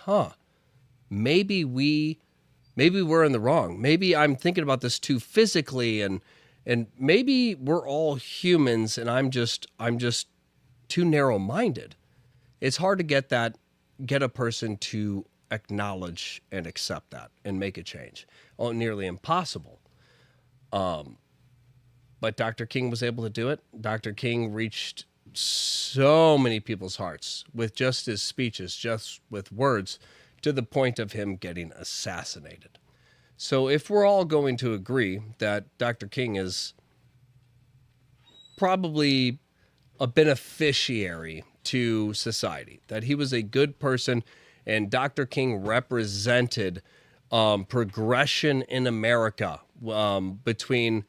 maybe we're in the wrong. Maybe I'm thinking about this too physically and maybe we're all humans and I'm just too narrow-minded. It's hard to get a person to acknowledge and accept that and make a change. Oh, nearly impossible. But Dr. King was able to do it. Dr. King reached so many people's hearts with just his speeches, just with words, to the point of him getting assassinated. So if we're all going to agree that Dr. King is probably a beneficiary to society, that he was a good person, and Dr. King represented progression in America between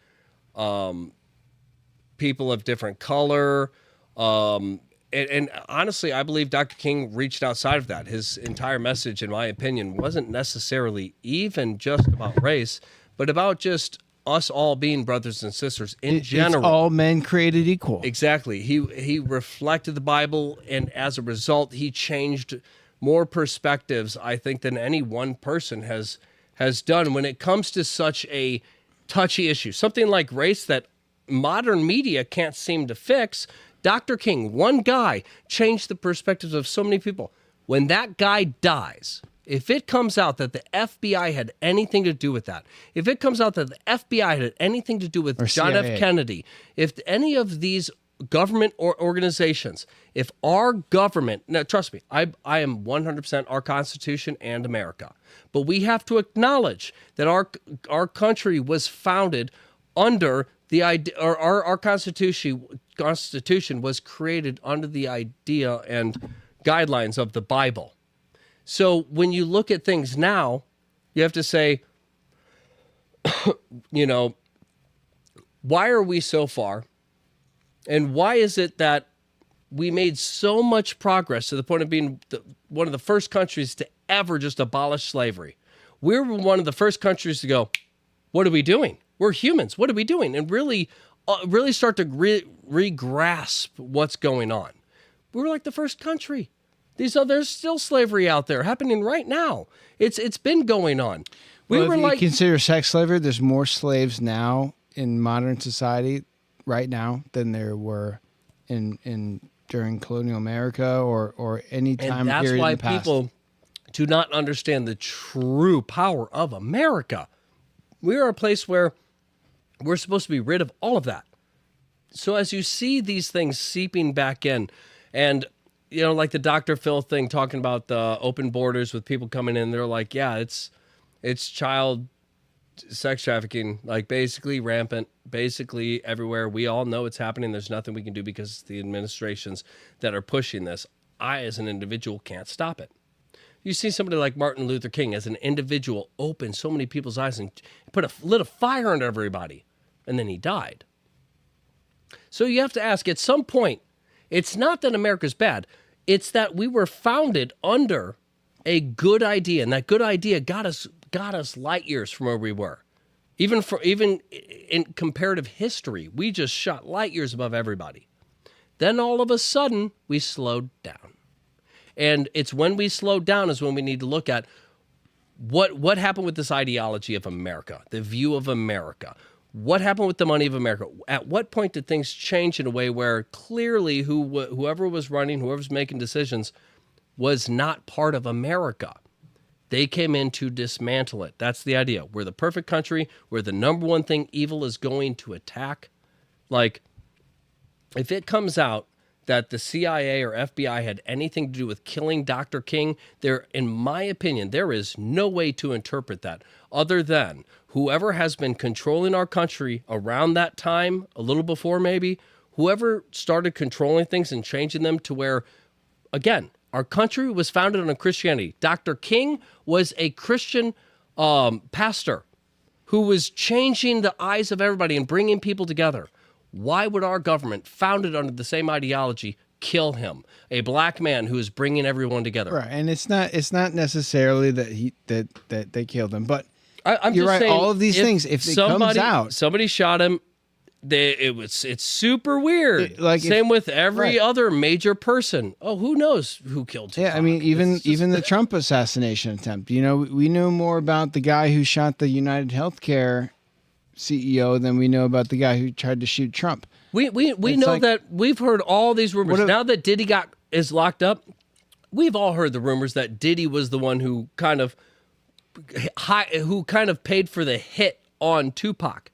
people of different color. And honestly, I believe Dr. King reached outside of that. His entire message, in my opinion, wasn't necessarily even just about race, but about just us all being brothers and sisters in general. It's all men created equal. Exactly. He reflected the Bible, and as a result, he changed more perspectives, I think, than any one person has done when it comes to such a touchy issue. Something like race that modern media can't seem to fix. Dr. King, one guy, changed the perspectives of so many people. When that guy dies, if it comes out that the FBI had anything to do with that, if it comes out that the FBI had anything to do with John F. Kennedy, if any of these government or organizations, if our government, now trust me, I am 100% our Constitution and America, but we have to acknowledge that our country was founded under the idea, or our Constitution was created under the idea and guidelines of the Bible. So when you look at things now, you have to say, why are we so far? And why is it that we made so much progress to the point of being one of the first countries to ever just abolish slavery? We were one of the first countries to go, what are we doing? We're humans. What are we doing? And really start to re-grasp what's going on. We were like the first country. There's still slavery out there happening right now. It's been going on. If you consider sex slavery, there's more slaves now in modern society right now than there were during colonial America or any time period in the past. And that's why people do not understand the true power of America. We are a place where we're supposed to be rid of all of that. So as you see these things seeping back in, and like the Dr. Phil thing, talking about the open borders with people coming in, they're like, yeah, it's child sex trafficking, like basically rampant, basically everywhere. We all know it's happening. There's nothing we can do because it's the administrations that are pushing this. I, as an individual, can't stop it. You see somebody like Martin Luther King, as an individual, open so many people's eyes and lit a fire under everybody, and then he died. So you have to ask, at some point, it's not that America's bad. It's that we were founded under a good idea, and that good idea got us light years from where we were. Even in comparative history, we just shot light years above everybody. Then all of a sudden, we slowed down. And it's when we slowed down is when we need to look at what happened with this ideology of America, the view of America. What happened with the money of America? At what point did things change in a way where clearly whoever was running, whoever's making decisions, was not part of America? They came in to dismantle it. That's the idea. We're the perfect country. We're the number one thing evil is going to attack. Like, if it comes out that the CIA or FBI had anything to do with killing Dr. King, in my opinion, there is no way to interpret that other than whoever has been controlling our country around that time, a little before maybe, whoever started controlling things and changing them to where, again, our country was founded on Christianity. Dr. King was a Christian pastor who was changing the eyes of everybody and bringing people together. Why would our government, founded under the same ideology, kill him? A black man who is bringing everyone together. Right, and it's not necessarily that they killed him, but I'm you're just right. saying, All of these things, if it comes out, somebody shot him. It's super weird. Same with every other major person. Oh, who knows who killed Tupac? Yeah, I mean, even the Trump assassination attempt. You know, we know more about the guy who shot the United Healthcare CEO than we know about the guy who tried to shoot Trump. We know that we've heard all these rumors. Now that Diddy is locked up, we've all heard the rumors that Diddy was the one who kind of paid for the hit on Tupac.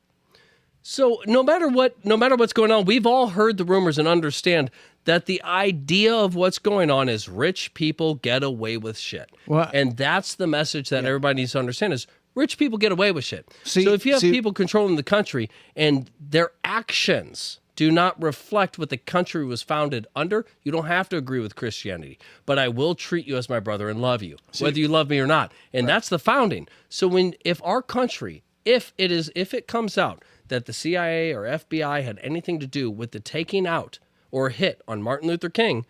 So no matter what's going on, we've all heard the rumors and understand that the idea of what's going on is rich people get away with shit. Well, and that's the message that everybody needs to understand is rich people get away with shit. So if you have people controlling the country and their actions do not reflect what the country was founded under, you don't have to agree with Christianity. But I will treat you as my brother and love you, whether you love me or not. And that's the founding. So if our country, if it comes out that the CIA or FBI had anything to do with the taking out or hit on Martin Luther King,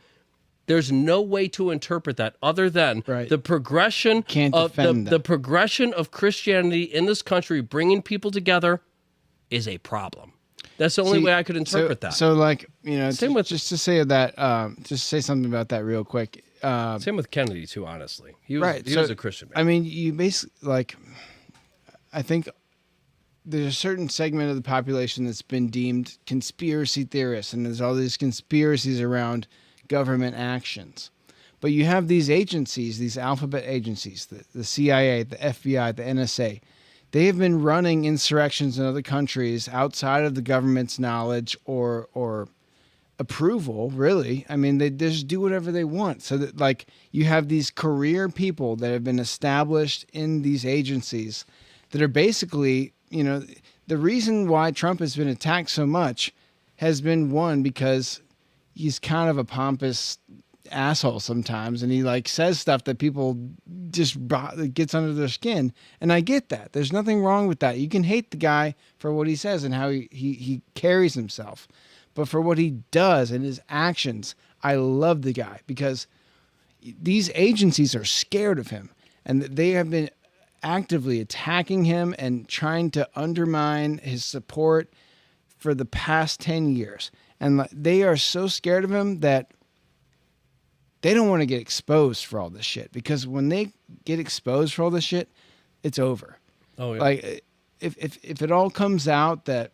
there's no way to interpret that other than the progression of the progression of Christianity in this country bringing people together is a problem. That's the only way I could interpret that. So, like, you know, just to say something about that real quick. Same with Kennedy too. Honestly, he was a Christian man. I mean, you basically I think there's a certain segment of the population that's been deemed conspiracy theorists, and there's all these conspiracies around government actions. But you have these agencies, these alphabet agencies, the CIA, the FBI, the NSA. They have been running insurrections in other countries outside of the government's knowledge or approval, really. I mean, they just do whatever they want. So that, like, you have these career people that have been established in these agencies that are basically, you know, the reason why Trump has been attacked so much has been, one, because he's kind of a pompous asshole sometimes, and he says stuff that people just gets under their skin, and I get that. There's nothing wrong with that. You can hate the guy for what he says and how he carries himself, but for what he does and his actions, I love the guy, because these agencies are scared of him, and they have been actively attacking him and trying to undermine his support for the past 10 years. And they are so scared of him that they don't want to get exposed for all this shit, because when they get exposed for all this shit, it's over. Oh, yeah. Like, if it all comes out that,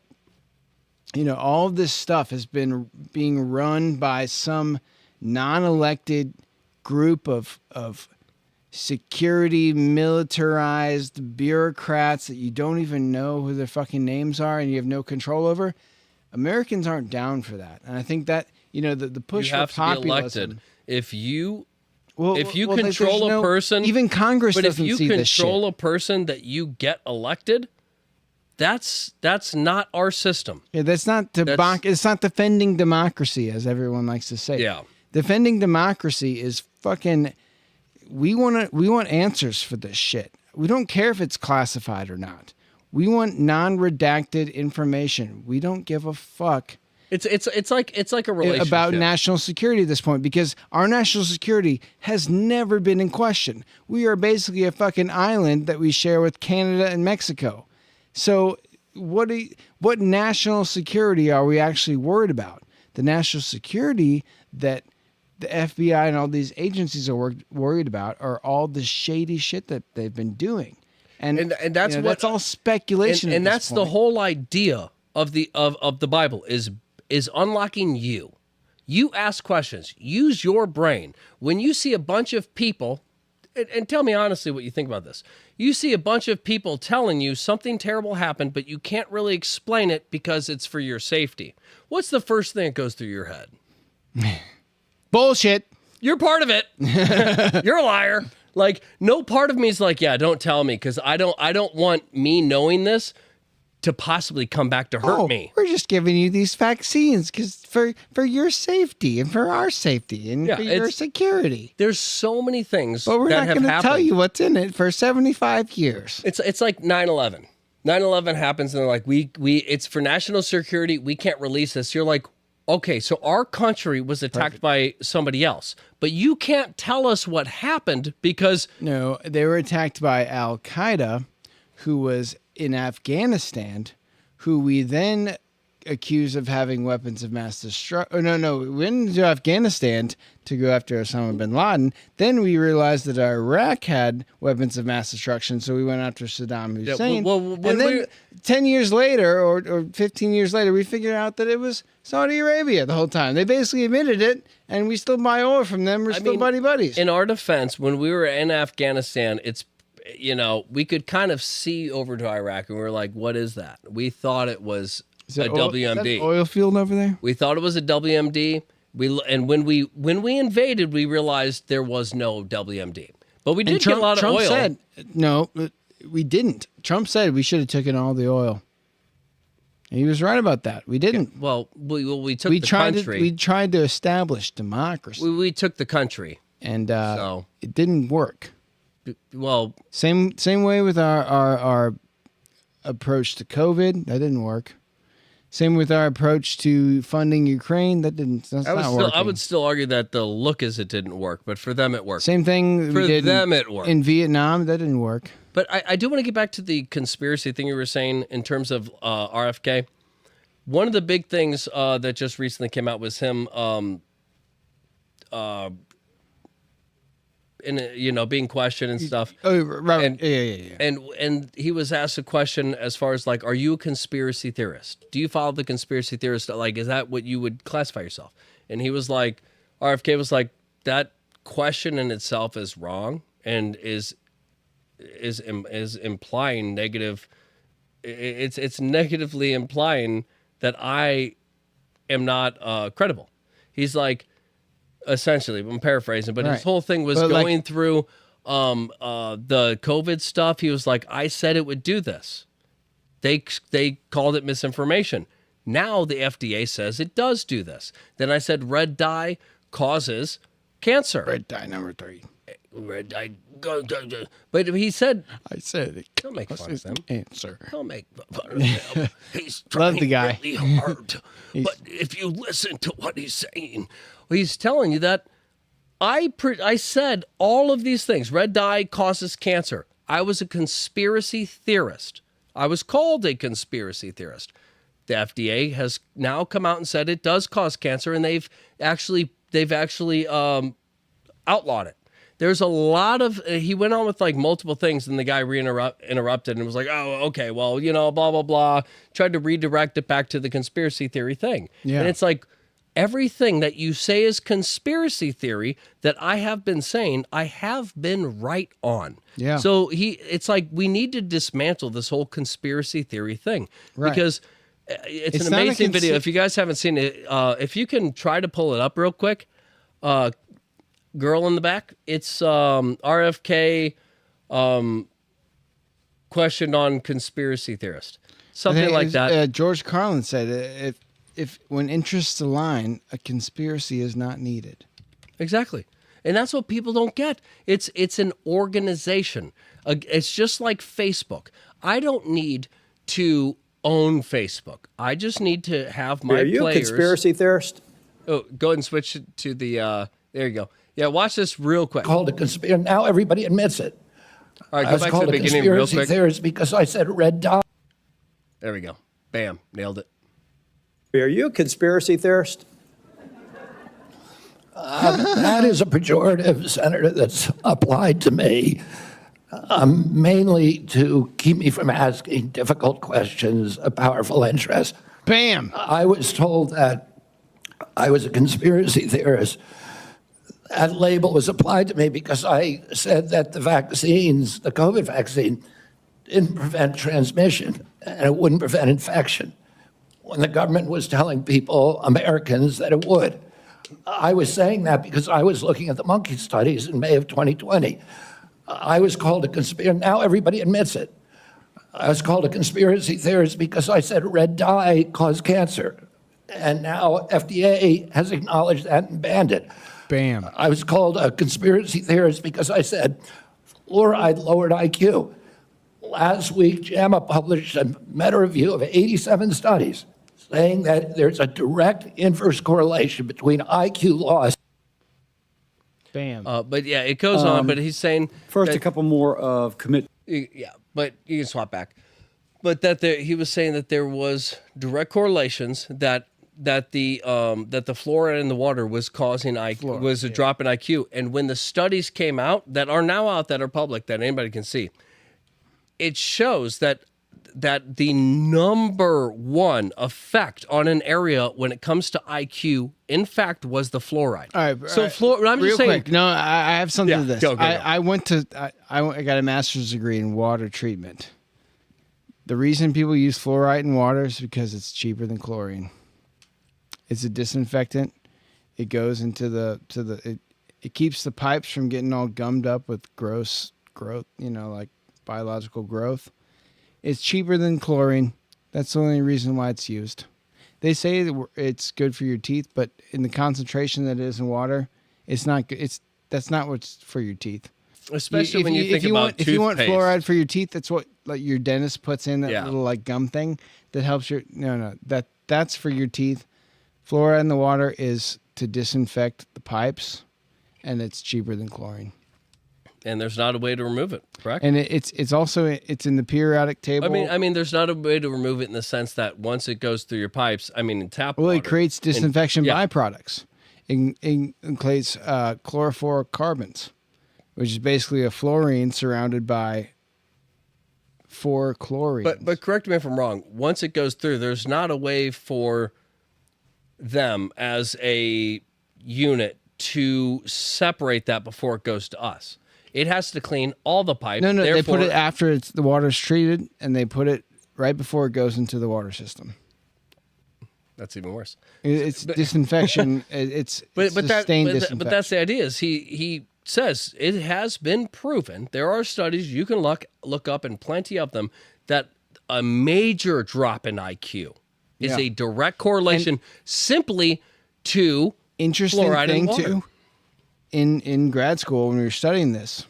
you know, all of this stuff has been being run by some non-elected group of security, militarized bureaucrats that you don't even know who their fucking names are and you have no control over, Americans aren't down for that. And I think that, you know, the push for populism. You have to be elected. If you control a person, even Congress doesn't see this shit. But if you control a person that you get elected, That's not our system. Yeah, that's not it's not defending democracy, as everyone likes to say. Yeah. Defending democracy is fucking. We want answers for this shit. We don't care if it's classified or not. We want non-redacted information. We don't give a fuck. It's like a relationship About national security at this point, because our national security has never been in question. We are basically a fucking island that we share with Canada and Mexico. So what national security are we actually worried about? The national security that the FBI and all these agencies are worried about are all the shady shit that they've been doing. And that's that's all speculation. And that's the whole idea of the Bible is unlocking you. You ask questions. Use your brain. When you see a bunch of people, and tell me honestly what you think about this. You see a bunch of people telling you something terrible happened, but you can't really explain it because it's for your safety. What's the first thing that goes through your head? Bullshit. You're part of it. You're a liar. Like, no part of me is like, yeah, don't tell me, because I don't want me knowing this to possibly come back to hurt me. We're just giving you these vaccines because for your safety and for our safety and for your security. There's so many things but we're that not going to happened. tell you what's in it for 75 years. It's like 9/11. 9/11 happens and they're like, we it's for national security. We can't release this. You're like, okay, so our country was attacked by somebody else, but you can't tell us what happened because... No, they were attacked by Al-Qaeda, who was in Afghanistan, who we then accused of having weapons of mass destruction. Oh, no, we went into Afghanistan to go after Osama bin Laden. Then we realized that Iraq had weapons of mass destruction, so we went after Saddam Hussein. And then 10 years later, or 15 years later, we figured out that it was Saudi Arabia the whole time. They basically admitted it, and we still buy oil from them. We're still buddy-buddies. In our defense, when we were in Afghanistan, we could kind of see over to Iraq, and we were like, what is that? We thought it was a WMD. Is that oil field over there? We thought it was a WMD. And when we invaded, we realized there was no WMD. But we did get a lot of oil. Trump said, no, we didn't. Trump said we should have taken all the oil. And he was right about that. We didn't. Yeah, well, we took the country. We tried to establish democracy. We took the country. And it didn't work. Well, same way with our approach to COVID. That didn't work. Same with our approach to funding Ukraine. That's not working. I would still argue that the look is it didn't work, but for them it worked. Same thing for we did them it worked. In Vietnam. That didn't work. But I do want to get back to the conspiracy thing you were saying in terms of RFK. One of the big things that just recently came out was him being questioned and stuff. Oh, right. And, yeah. And he was asked a question as far as like, are you a conspiracy theorist? Do you follow the conspiracy theorist? Like, is that what you would classify yourself? And he was like, RFK was like, that question in itself is wrong and is implying negative. It's negatively implying that I am not credible. He's like, essentially, I'm paraphrasing, but his whole thing was going through the COVID stuff. He was like, I said it would do this. They called it misinformation. Now the FDA says it does do this. Then I said red dye causes cancer. Red dye number 3. Red dye. But he said, I said it. Don't make fun of him. Answer. Don't make fun of him. He's trying Love the guy. really hard. But if you listen to what he's saying, he's telling you that I said all of these things. Red dye causes cancer. I was a conspiracy theorist. I was called a conspiracy theorist. The FDA has now come out and said it does cause cancer, and they've actually outlawed it. There's a lot of, he went on with like multiple things, and the guy interrupted and was like, oh, okay, well, blah, blah, blah. Tried to redirect it back to the conspiracy theory thing. Yeah. And it's like, everything that you say is conspiracy theory that I have been saying, I have been right on. Yeah. So it's like, we need to dismantle this whole conspiracy theory thing. Right. Because it's an amazing video. If you guys haven't seen it, if you can try to pull it up real quick, girl in the back, it's RFK questioned on conspiracy theorist. something like that. George Carlin said, if when interests align, a conspiracy is not needed. Exactly. And that's what people don't get. It's an organization. It's just like Facebook. I don't need to own Facebook. I just need to have my Are you players. a conspiracy theorist? Oh, go ahead and switch it to the. There you go. Yeah, watch this real quick. Called a conspiracy. Now everybody admits it. All right, I go was back to called the a beginning real conspiracy quick. theorist because I said red dot. There we go. Bam, nailed it. Are you a conspiracy theorist? That is a pejorative, Senator, that's applied to me, mainly to keep me from asking difficult questions of powerful interests. Bam. I was told that I was a conspiracy theorist. That label was applied to me because I said that the vaccines, the COVID vaccine, didn't prevent transmission and it wouldn't prevent infection, when the government was telling people, Americans, that it would. I was saying that because I was looking at the monkey studies in May of 2020. I was called a conspiracy. Now everybody admits it. I was called a conspiracy theorist because I said red dye caused cancer. And now FDA has acknowledged that and banned it. Bam. I was called a conspiracy theorist because I said fluoride lowered IQ. Last week, JAMA published a meta-review of 87 studies saying that there's a direct inverse correlation between IQ loss. Bam. But yeah, it goes on. But he's saying First, that- a couple more of commit. Yeah, but you can swap back. But that he was saying that there was direct correlations that the fluoride in the water was causing a drop in IQ. And when the studies came out that are now out that are public that anybody can see, it shows that the number one effect on an area when it comes to IQ, in fact, was the fluoride. All right. So I'm real just saying. quick. No, I have something Yeah, to this. go. I got a master's degree in water treatment. The reason people use fluoride in water is because it's cheaper than chlorine. It's a disinfectant. It goes into it keeps the pipes from getting all gummed up with gross growth, like biological growth. It's cheaper than chlorine. That's the only reason why it's used. They say that it's good for your teeth, but in the concentration that it is in water, it's not good. That's not what's for your teeth. Especially when you think about if you want toothpaste. fluoride for your teeth, that's what like your dentist puts in that Yeah. little like gum thing that helps your that's for your teeth. Fluoride in the water is to disinfect the pipes, and it's cheaper than chlorine. And there's not a way to remove it, correct? And it's also in the periodic table. I mean, there's not a way to remove it in the sense that once it goes through your pipes, in tap well, water. it creates disinfection yeah. byproducts. It creates chlorofluorocarbons, which is basically a fluorine surrounded by 4 chlorines. But correct me if I'm wrong. Once it goes through, there's not a way for them as a unit to separate that before it goes to us. It has to clean all the pipes. No, they Therefore, put it after the water's treated, and they put it right before it goes into the water system. That's even worse. It's disinfection. It's sustained disinfection. But that's the idea. Is he says it has been proven. There are studies you can look up, and plenty of them, that a major drop in IQ is Yeah. a direct correlation simply to Interesting fluoride in thing water. too. In grad school, when we were studying this,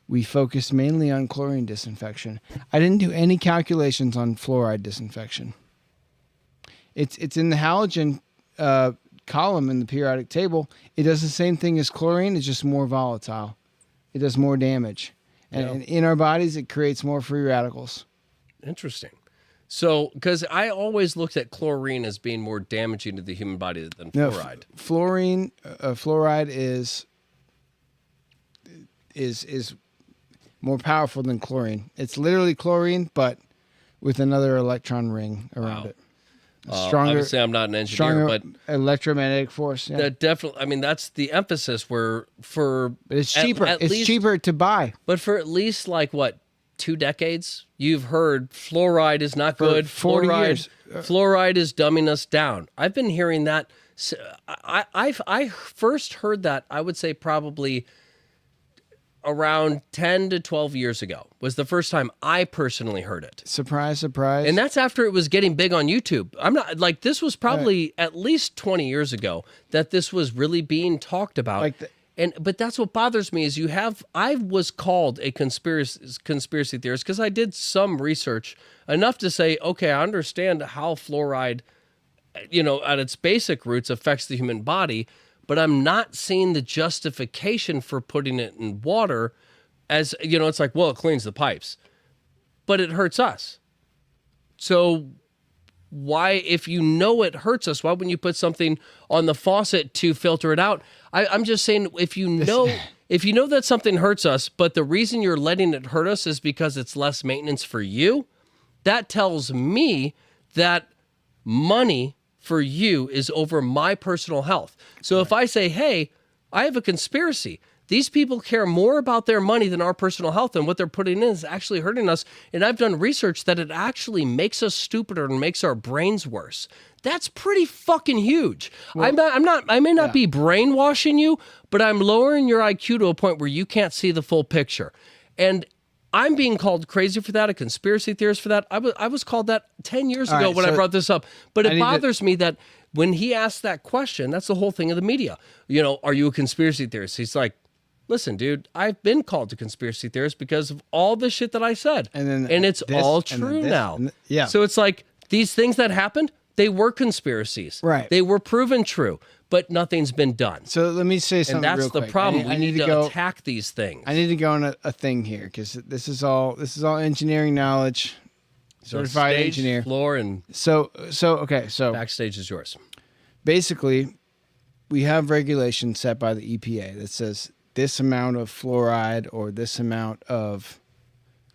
we focused mainly on chlorine disinfection. I didn't do any calculations on fluoride disinfection. It's in the halogen column in the periodic table. It does the same thing as chlorine. It's just more volatile. It does more damage. And in our bodies, it creates more free radicals. Interesting. So, because I always looked at chlorine as being more damaging to the human body than No, fluoride. Fluoride is more powerful than chlorine. It's literally chlorine, but with another electron ring around it. Stronger. Obviously, I'm not an engineer, Stronger but electromagnetic force. Yeah. that definitely. That's the emphasis. But It's cheaper. It's cheaper to buy. But for at least 2 decades, you've heard fluoride is not For good. 40 years. Fluoride is dumbing us down. I've been hearing that. I first heard that, I would say probably around 10 to 12 years ago was the first time I personally heard it. Surprise, surprise. And that's after it was getting big on YouTube. I'm not like this was probably at least 20 years ago that this was really being talked about. But that's what bothers me is I was called a conspiracy theorist because I did some research enough to say, okay, I understand how fluoride, at its basic roots affects the human body, but I'm not seeing the justification for putting it in water as, it's like, well, it cleans the pipes, but it hurts us. So why, if it hurts us, why wouldn't you put something on the faucet to filter it out? I'm just saying, if you know that something hurts us, but the reason you're letting it hurt us is because it's less maintenance for you, that tells me that money for you is over my personal health. So if I say, hey, I have a conspiracy, these people care more about their money than our personal health, and what they're putting in is actually hurting us. And I've done research that it actually makes us stupider and makes our brains worse. That's pretty fucking huge. Well, I may not be brainwashing you, but I'm lowering your IQ to a point where you can't see the full picture. And I'm being called crazy for that, a conspiracy theorist for that. I was called that 10 years ago when I brought this up. But it bothers me that when he asked that question, that's the whole thing of the media. Are you a conspiracy theorist? He's like, listen, dude, I've been called a conspiracy theorist because of all the shit that I said. And it's all true now. So it's like these things that happened, they were conspiracies. Right. They were proven true, but nothing's been done. So let me say something real quick. And that's the problem. We need to attack these things. I need to go on a thing here because this is all engineering knowledge. Certified stage, engineer. Floor, and so backstage is yours. Basically, we have regulations set by the EPA that says this amount of fluoride or this amount of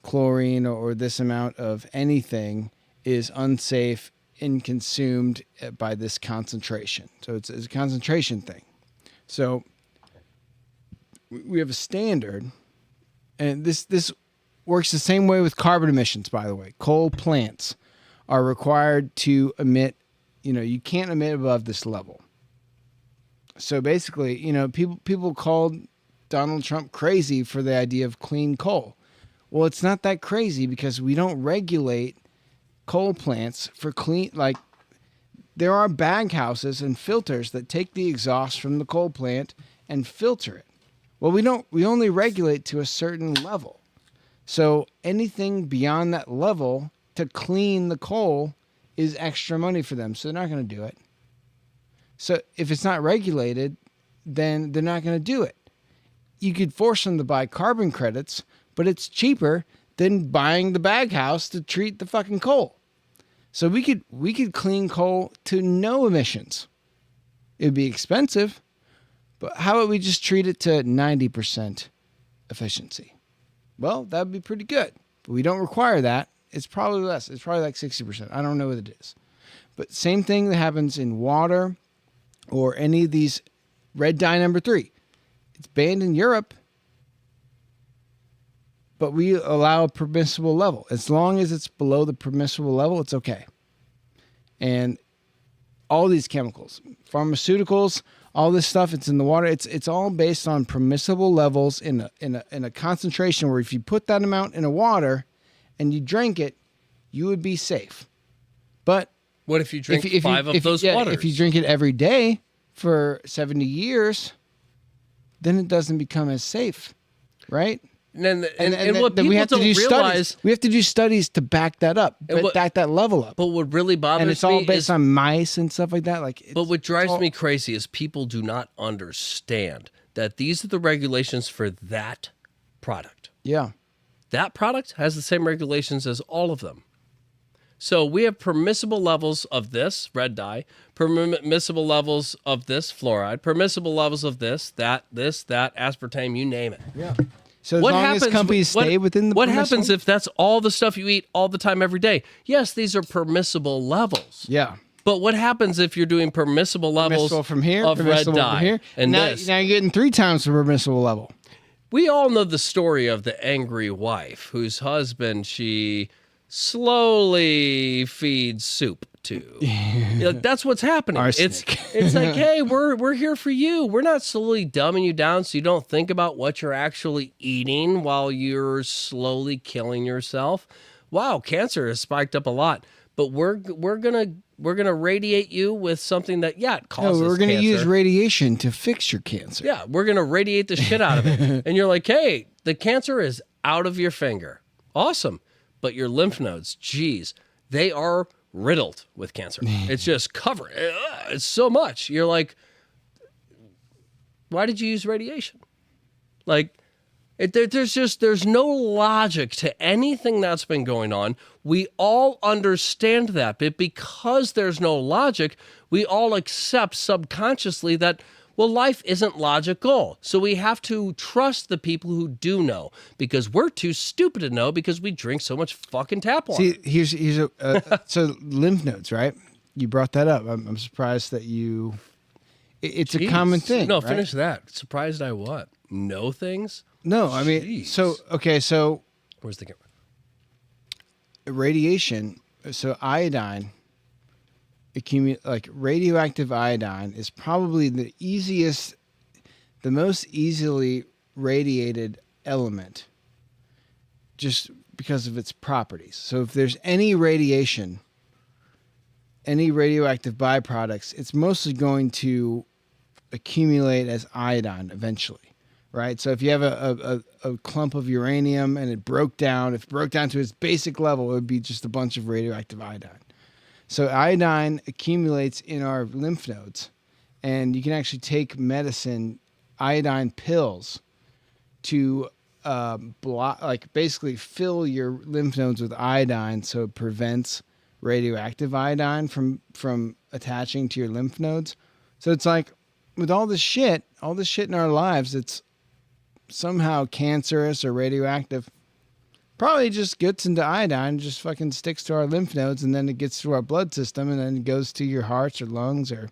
chlorine or this amount of anything is unsafe and consumed by this concentration. So it's a concentration thing. So we have a standard, and this works the same way with carbon emissions, by the way. Coal plants are required to emit, you can't emit above this level. So basically, people called Donald Trump crazy for the idea of clean coal. Well, it's not that crazy because we don't regulate coal plants for clean. Like, there are bag houses and filters that take the exhaust from the coal plant and filter it. Well, we only regulate to a certain level. So anything beyond that level to clean the coal is extra money for them. So they're not going to do it. So if it's not regulated, then they're not going to do it. You could force them to buy carbon credits, but it's cheaper than buying the bag house to treat the fucking coal. So we could clean coal to no emissions. It would be expensive, but how about we just treat it to 90% efficiency? Well, that would be pretty good, but we don't require that. It's probably less. It's probably like 60%. I don't know what it is. But same thing that happens in water or any of these red dye number 3. It's banned in Europe, but we allow a permissible level. As long as it's below the permissible level, it's okay. And all these chemicals, pharmaceuticals, all this stuff, it's in the water. It's all based on permissible levels in a concentration where if you put that amount in a water and you drank it, you would be safe. But what if you drink five of those waters? If you drink it every day for 70 years, then it doesn't become as safe, right? And what people we have don't to do realize, studies. We have to do studies to back that up, back that level up. But what really bothers me, and it's all based on mice and stuff like that. But what drives me crazy is people do not understand that these are the regulations for that product. Yeah, that product has the same regulations as all of them. So we have permissible levels of this red dye, permissible levels of this fluoride, permissible levels of this, that, aspartame, you name it. Yeah. So as long as companies stay within the what happens if that's all the stuff you eat all the time every day? Yes, these are permissible levels. Yeah. But what happens if you're doing permissible levels from here, of red dye? Here. And now you're getting 3 times the permissible level. We all know the story of the angry wife whose husband she slowly feed soup to. That's what's happening. Arsenic. It's like, hey, we're here for you. We're not slowly dumbing you down so you don't think about what you're actually eating while you're slowly killing yourself. Wow, cancer has spiked up a lot, but we're gonna radiate you with something that it causes. No, we're going to cancer. use radiation to fix your cancer. Yeah, we're gonna radiate the shit out of it, and you're like, hey, the cancer is out of your finger. Awesome, but your lymph nodes, geez, they are riddled with cancer. It's just covered. It's so much. You're like, why did you use radiation? Like, there's no logic to anything that's been going on. We all understand that, but because there's no logic, we all accept subconsciously that, well, life isn't logical. So we have to trust the people who do know, because we're too stupid to know because we drink so much fucking tap water. See, here's so lymph nodes, right? You brought that up. I'm surprised that you. It's a common thing. No, right? finish that. Surprised I what? Know things? No, I mean, Jeez. so Where's the camera? radiation. So iodine, like radioactive iodine, is probably the most easily radiated element, just because of its properties. So if there's any radiation, any radioactive byproducts, it's mostly going to accumulate as iodine eventually, right? So if you have a clump of uranium and it broke down, if it broke down to its basic level, it would be just a bunch of radioactive iodine. So iodine accumulates in our lymph nodes, and you can actually take medicine, iodine pills, to basically fill your lymph nodes with iodine, so it prevents radioactive iodine from attaching to your lymph nodes. So it's like, with all this shit in our lives, it's somehow cancerous or radioactive, probably just gets into iodine, just fucking sticks to our lymph nodes, and then it gets through our blood system, and then it goes to your hearts or lungs or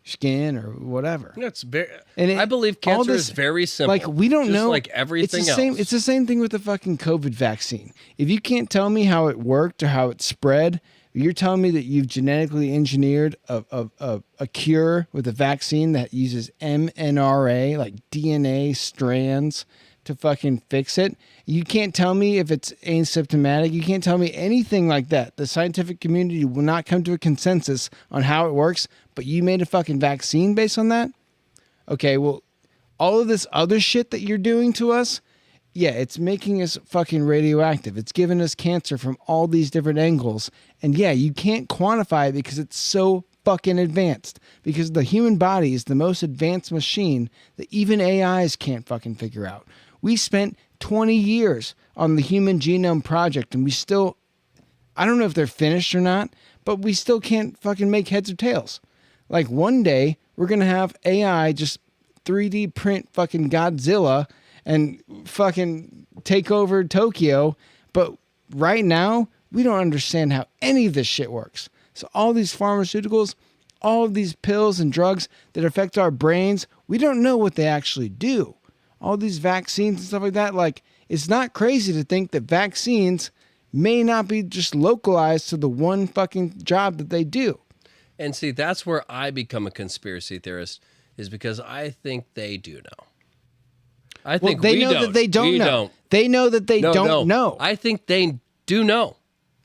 skin or whatever. That's very. And I believe cancer is very simple. Like, we don't just know. Like everything else. It's the same thing with the fucking COVID vaccine. If you can't tell me how it worked or how it spread, you're telling me that you've genetically engineered a cure with a vaccine that uses mRNA, like DNA strands, to fucking fix it. You can't tell me if it's asymptomatic. You can't tell me anything like that. The scientific community will not come to a consensus on how it works, but you made a fucking vaccine based on that? Okay, well, all of this other shit that you're doing to us, yeah, it's making us fucking radioactive. It's giving us cancer from all these different angles. And yeah, you can't quantify it because it's so fucking advanced. Because the human body is the most advanced machine that even AIs can't fucking figure out. We spent 20 years on the Human Genome Project, and we still, I don't know if they're finished or not, but we still can't fucking make heads or tails. Like, one day, we're going to have AI just 3D print fucking Godzilla and fucking take over Tokyo. But right now, we don't understand how any of this shit works. So all these pharmaceuticals, all of these pills and drugs that affect our brains, we don't know what they actually do. All these vaccines and stuff like that, like, it's not crazy to think that vaccines may not be just localized to the one fucking job that they do. And see, that's where I become a conspiracy theorist, is because I think they do know. I think they we know don't. that they don't We know. don't. They know that they don't know. I think they do know.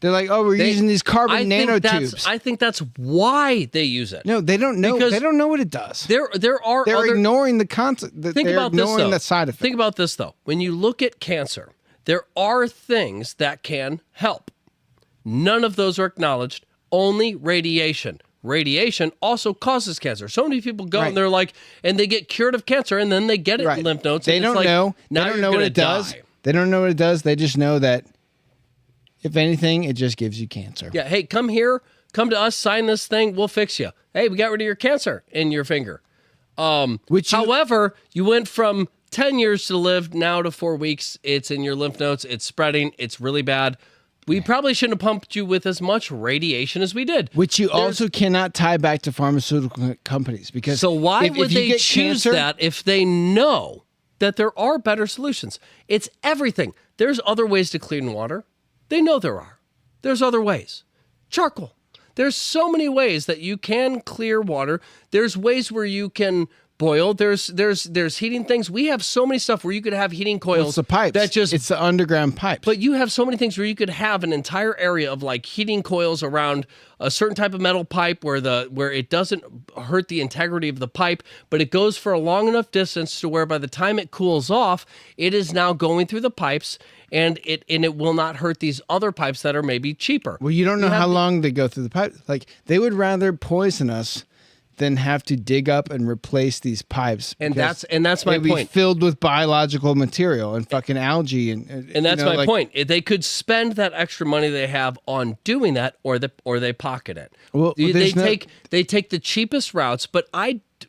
They're like, oh, we're using these carbon nanotubes. I think that's why they use it. No, they don't know. Because they don't know what it does. They're They're ignoring the concept. Think They're about this, ignoring though. the side effect. Think about this, though. When you look at cancer, there are things that can help. None of those are acknowledged. Only radiation. Radiation also causes cancer. So many people go and they're like, and they get cured of cancer, and then they get it in lymph nodes. They and don't it's like, know. Now They don't you're know what gonna it does. die. They don't know what it does. They just know that, if anything, it just gives you cancer. Yeah, hey, come here. Come to us. Sign this thing. We'll fix you. Hey, we got rid of your cancer in your finger. However, you went from 10 years to live now to 4 weeks. It's in your lymph nodes. It's spreading. It's really bad. We probably shouldn't have pumped you with as much radiation as we did. Which you also cannot tie back to pharmaceutical companies, because So why would if you they get choose cancer, that if they know that there are better solutions? It's everything. There's other ways to clean water. They know there are. There's other ways. Charcoal. There's so many ways that you can clear water. There's ways where you can boil. There's heating things. We have so many stuff where you could have heating coils. Well, it's the pipes. That just, it's the underground pipes. but you have so many things where you could have an entire area of like heating coils around a certain type of metal pipe where it doesn't hurt the integrity of the pipe, but it goes for a long enough distance to where by the time it cools off, it is now going through the pipes and it will not hurt these other pipes that are maybe cheaper. Well, you don't know how long they go through the pipe. Like, they would rather poison us than have to dig up and replace these pipes. And that's my it'd be point. filled with biological material and fucking algae And that's my point. They could spend that extra money they have on doing that, or they pocket it. Well, they take the cheapest routes, but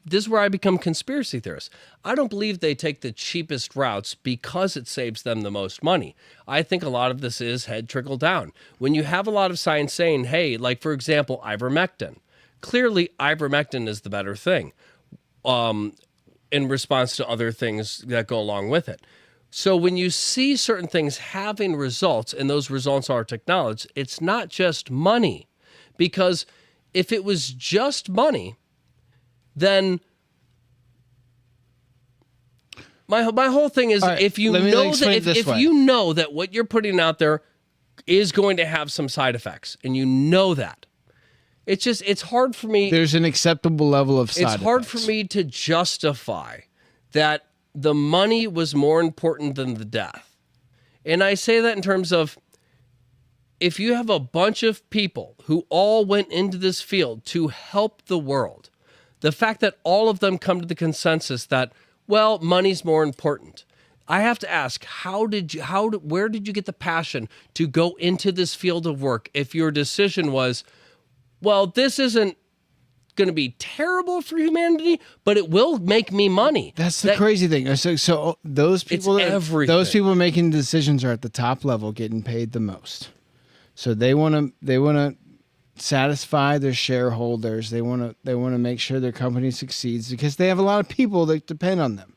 this is where I become conspiracy theorist. I don't believe they take the cheapest routes because it saves them the most money. I think a lot of this is head trickle down. When you have a lot of science saying, hey, like for example, ivermectin. Clearly, ivermectin is the better thing in response to other things that go along with it. So when you see certain things having results, and those results are acknowledged, it's not just money. Because if it was just money, then my whole thing is, right, if you know that what you're putting out there is going to have some side effects, and you know that, it's hard for me. There's an acceptable level of side It's hard effects. for me to justify that the money was more important than the death. And I say that in terms of, if you have a bunch of people who all went into this field to help the world, the fact that all of them come to the consensus that, well, money's more important. I have to ask, where did you get the passion to go into this field of work if your decision was, well, this isn't going to be terrible for humanity, but it will make me money. That's the crazy thing. So those people, those people making decisions are at the top level, getting paid the most. So they want to satisfy their shareholders. They want to make sure their company succeeds because they have a lot of people that depend on them,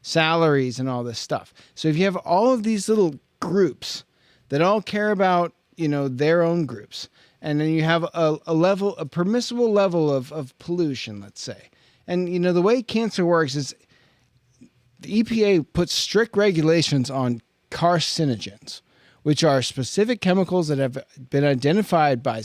salaries and all this stuff. So if you have all of these little groups that all care about, their own groups, and then you have a permissible level of pollution, let's say. And, the way cancer works is the EPA puts strict regulations on carcinogens, which are specific chemicals that have been identified by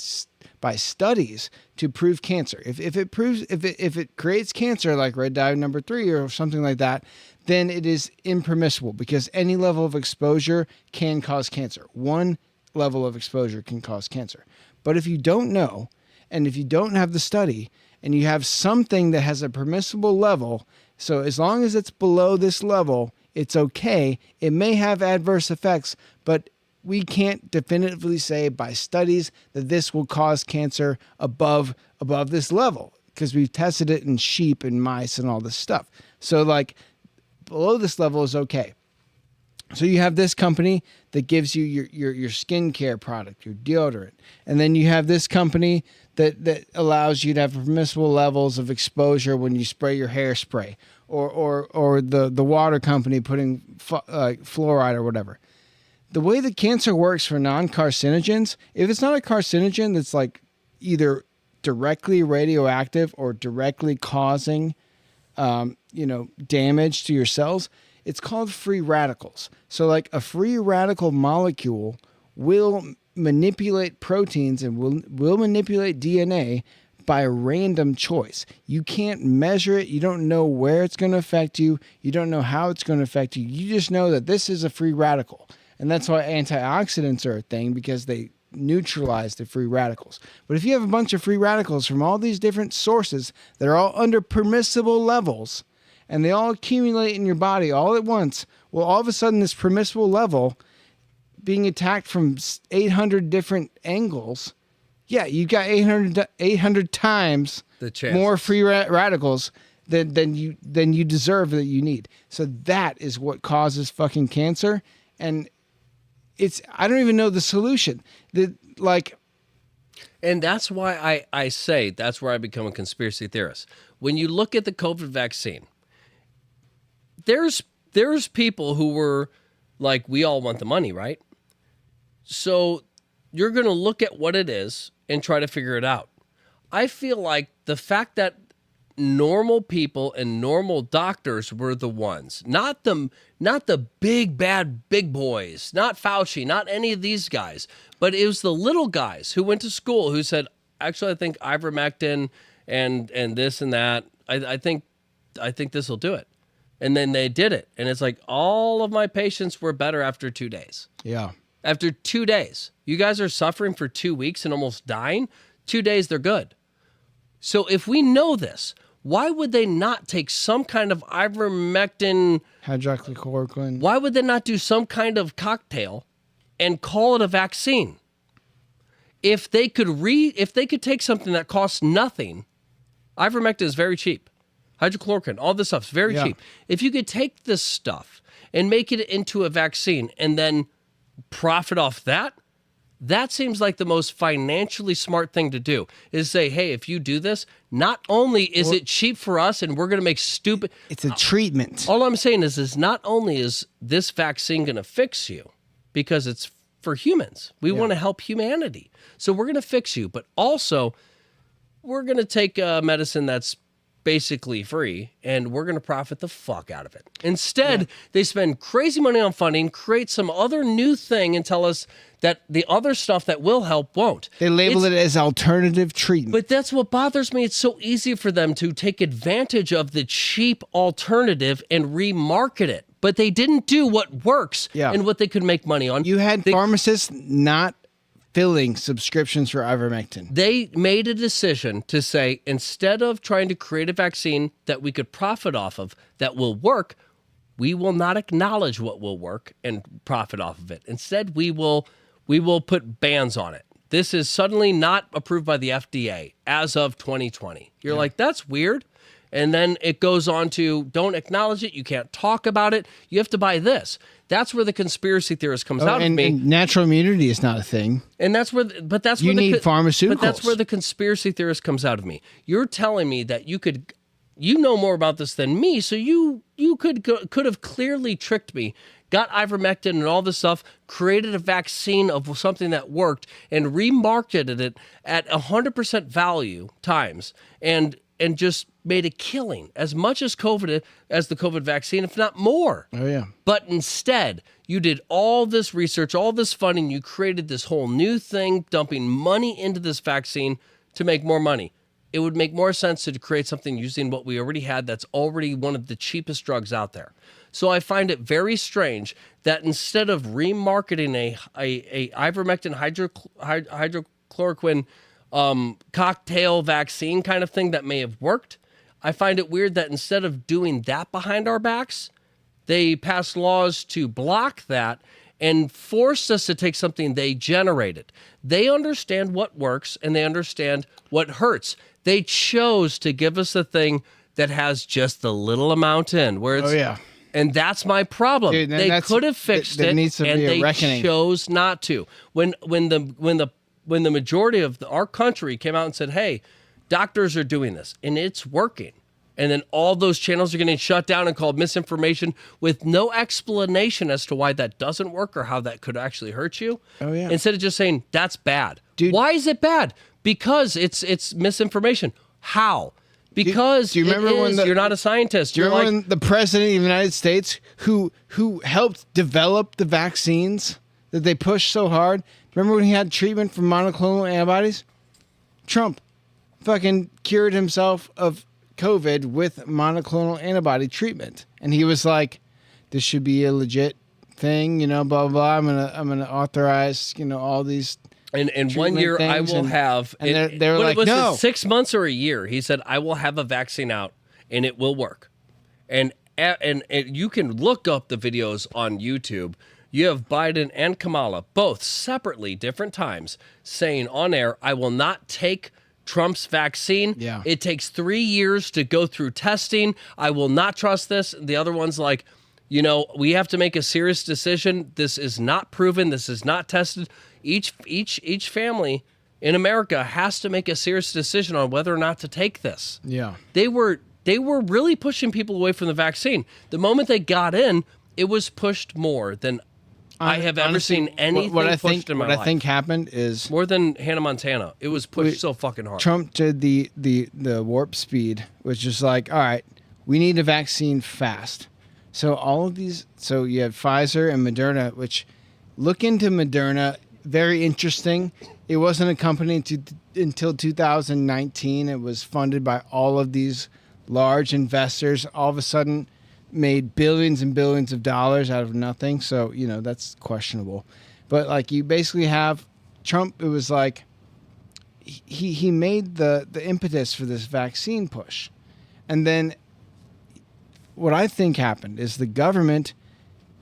studies to prove cancer. If it creates cancer, like red dye number 3 or something like that, then it is impermissible because any level of exposure can cause cancer. One level of exposure can cause cancer. But if you don't know, and if you don't have the study, and you have something that has a permissible level, so as long as it's below this level, it's okay. It may have adverse effects, but we can't definitively say by studies that this will cause cancer above this level because we've tested it in sheep and mice and all this stuff. So like below this level is okay. So you have this company that gives you your skincare product, your deodorant. And then you have this company that allows you to have permissible levels of exposure when you spray your hairspray or the water company putting fluoride or whatever. The way that cancer works for non-carcinogens, if it's not a carcinogen that's like either directly radioactive or directly causing damage to your cells, it's called free radicals. So like a free radical molecule will manipulate proteins and will manipulate DNA by random choice. You can't measure it. You don't know where it's going to affect you. You don't know how it's going to affect you. You just know that this is a free radical. And that's why antioxidants are a thing, because they neutralize the free radicals. But if you have a bunch of free radicals from all these different sources that are all under permissible levels, and they all accumulate in your body all at once, well, all of a sudden this permissible level being attacked from 800 different angles, yeah, you got 800 times more free radicals than you deserve, that you need. So that is what causes fucking cancer. And I don't even know the solution. And that's why I say that's where I become a conspiracy theorist. When you look at the COVID vaccine, there's people who were like, we all want the money, right? So you're going to look at what it is and try to figure it out. I feel like the fact that normal people and normal doctors were the ones, not the big bad big boys, not Fauci, not any of these guys, but it was the little guys who went to school who said, actually, I think ivermectin and this and that, I think this will do it. And then they did it. And it's like all of my patients were better after 2 days. Yeah. After 2 days. You guys are suffering for 2 weeks and almost dying. 2 days, they're good. So if we know this, why would they not take some kind of ivermectin? Hydroxychloroquine. Why would they not do some kind of cocktail and call it a vaccine? If they could take something that costs nothing, ivermectin is very cheap. Hydrochloroquine, all this stuff's very cheap. If you could take this stuff and make it into a vaccine and then profit off that, that seems like the most financially smart thing to do, is say, hey, if you do this, not only is it cheap for us and we're going to make stupid... It's a treatment. All I'm saying is not only is this vaccine going to fix you, because it's for humans. We want to help humanity. So we're going to fix you, but also we're going to take a medicine that's basically free, and we're going to profit the fuck out of it. Instead, they spend crazy money on funding, create some other new thing, and tell us that the other stuff that will help won't. They label it as alternative treatment. But that's what bothers me. It's so easy for them to take advantage of the cheap alternative and remarket it. But they didn't do what works and what they could make money on. You had pharmacists not filling subscriptions for ivermectin. They made a decision to say, instead of trying to create a vaccine that we could profit off of that will work, we will not acknowledge what will work and profit off of it. Instead, we will put bans on it. This is suddenly not approved by the FDA as of 2020. You're like, that's weird. And then it goes on to, don't acknowledge it. You can't talk about it. You have to buy this. That's where the conspiracy theorist comes out of me. And natural immunity is not a thing. And that's where, you need pharmaceuticals. But that's where the conspiracy theorist comes out of me. You're telling me that you know more about this than me, so you could have clearly tricked me, got ivermectin and all this stuff, created a vaccine of something that worked, and remarketed it at 100% value times, and just made a killing as much as the COVID vaccine, if not more. Oh, yeah. But instead, you did all this research, all this funding, you created this whole new thing, dumping money into this vaccine to make more money. It would make more sense to create something using what we already had that's already one of the cheapest drugs out there. So I find it very strange that instead of remarketing a ivermectin hydrochloroquine cocktail vaccine kind of thing that may have worked, I find it weird that instead of doing that behind our backs, they passed laws to block that and forced us to take something they generated. They understand what works and they understand what hurts. They chose to give us a thing that has just the little amount in, where it's, and that's my problem. Dude, they could have fixed it, needs to and be a they reckoning. chose not to. When the majority of our country came out and said, "Hey, doctors are doing this, and it's working," and then all those channels are getting shut down and called misinformation with no explanation as to why that doesn't work or how that could actually hurt you. Oh, yeah. Instead of just saying that's bad. Dude. Why is it bad? Because it's misinformation. How? Because do you remember you're not a scientist. Do you You're remember like, when the president of the United States, who helped develop the vaccines that they pushed so hard, remember when he had treatment for monoclonal antibodies? Trump fucking cured himself of COVID with monoclonal antibody treatment, and he was like, "This should be a legit thing, blah blah blah. I'm gonna authorize, all these." And 1 year I will have. And they're like, was no. it 6 months or a year? He said, I will have a vaccine out and it will work. And you can look up the videos on YouTube. You have Biden and Kamala, both separately, different times, saying on air, I will not take Trump's vaccine. Yeah. It takes 3 years to go through testing. I will not trust this. The other one's like, we have to make a serious decision. This is not proven. This is not tested. Each family in America has to make a serious decision on whether or not to take this. Yeah. They were really pushing people away from the vaccine. The moment they got in, it was pushed more than I have ever Honestly, seen anything what I pushed think, in my what life. I think happened is More than Hannah Montana. It was pushed so fucking hard. Trump did the warp speed, which is like, all right, we need a vaccine fast. So all of these, so you have Pfizer and Moderna, which look into Moderna, very interesting. It wasn't a company until 2019. It was funded by all of these large investors. All of a sudden, made billions and billions of dollars out of nothing. So that's questionable. But like you basically have Trump. It was like he made the impetus for this vaccine push, and then what I think happened is the government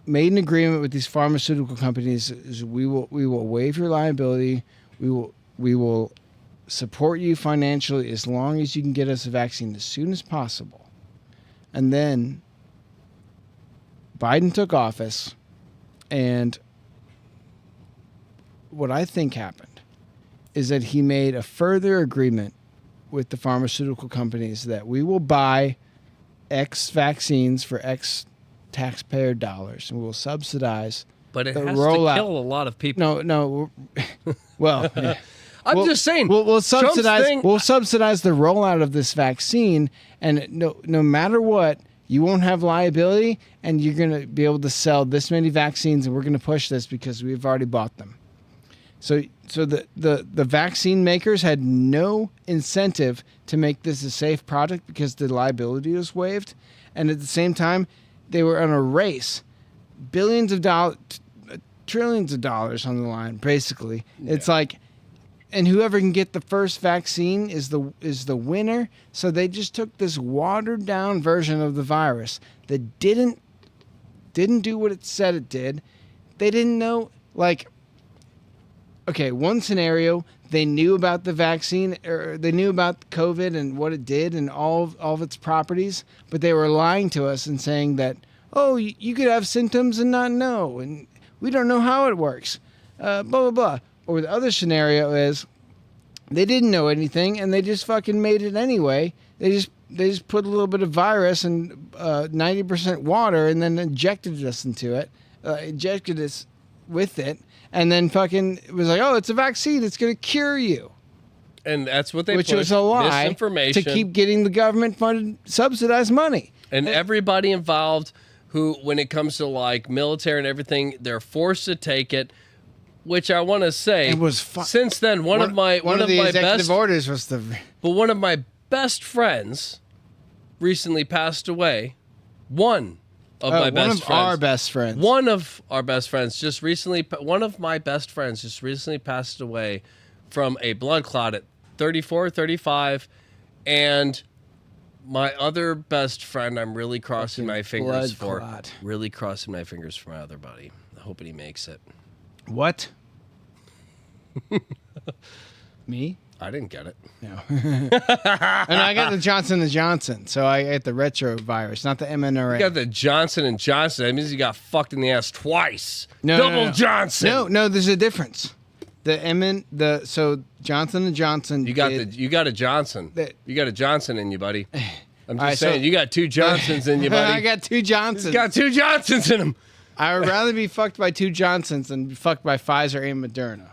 made an agreement with these pharmaceutical companies. Is we will waive your liability. We will support you financially as long as you can get us a vaccine as soon as possible. And then Biden took office, and what I think happened is that he made a further agreement with the pharmaceutical companies that we will buy X vaccines for X taxpayer dollars, and we'll subsidize But it the has rollout. to kill a lot of people. No. Well, yeah. I'm just saying. We'll Trump's subsidize. thing- We'll subsidize the rollout of this vaccine, and no matter what, you won't have liability, and you're going to be able to sell this many vaccines, and we're going to push this because we've already bought them. So the vaccine makers had no incentive to make this a safe product because the liability was waived, and at the same time, they were on a race, billions of dollars, trillions of dollars on the line. Basically, it's like, and whoever can get the first vaccine is the winner. So they just took this watered down version of the virus that didn't do what it said it did. They didn't know, like. Okay, one scenario, they knew about the vaccine, or they knew about COVID and what it did and all of its properties, but they were lying to us and saying that, oh, you could have symptoms and not know, and we don't know how it works, blah, blah, blah. Or the other scenario is they didn't know anything and they just fucking made it anyway. They just put a little bit of virus and 90% water and then injected us into it, injected us with it. And then fucking it was like, oh, it's a vaccine. It's going to cure you. And that's what they Which pushed. was a lie Misinformation. to keep getting the government-funded, subsidized money. And everybody involved who, when it comes to like military and everything, they're forced to take it, which I want to say, It was since then, one of my the executive best orders was the. But one of my best friends recently passed away. One of my best friends. Our best friends. One of our best friends just recently. One of my best friends just recently passed away from a blood clot at 34, 35, and my other best friend, I'm really crossing my fingers blood for. clot. Really crossing my fingers for my other buddy. Hoping he makes it. What? Me? I didn't get it. No. And I got the Johnson & Johnson, so I got the retrovirus, not the mRNA. You got the Johnson & Johnson. That means you got fucked in the ass twice. No, Double Johnson. No, there's a difference. So Johnson & Johnson. You got a Johnson. You got a Johnson in you, buddy. I'm just saying, you got two Johnsons in you, buddy. I got two Johnsons. He's got two Johnsons in him. I would rather be fucked by two Johnsons than be fucked by Pfizer and Moderna.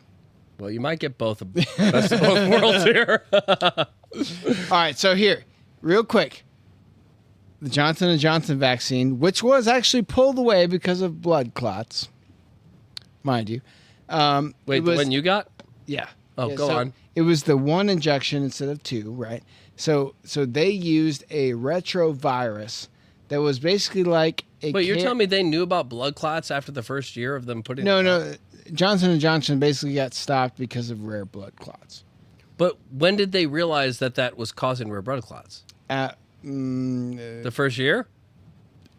Well, you might get both of best of both worlds here. All right, so here, real quick, the Johnson & Johnson vaccine, which was actually pulled away because of blood clots, mind you. Wait, the one you got? Yeah. Oh, Yeah, go so on. It was the one injection instead of two, right? So they used a retrovirus that was basically like a. Wait, you're telling me they knew about blood clots after the first year of them putting? No. Johnson & Johnson basically got stopped because of rare blood clots. But when did they realize that was causing rare blood clots? The first year?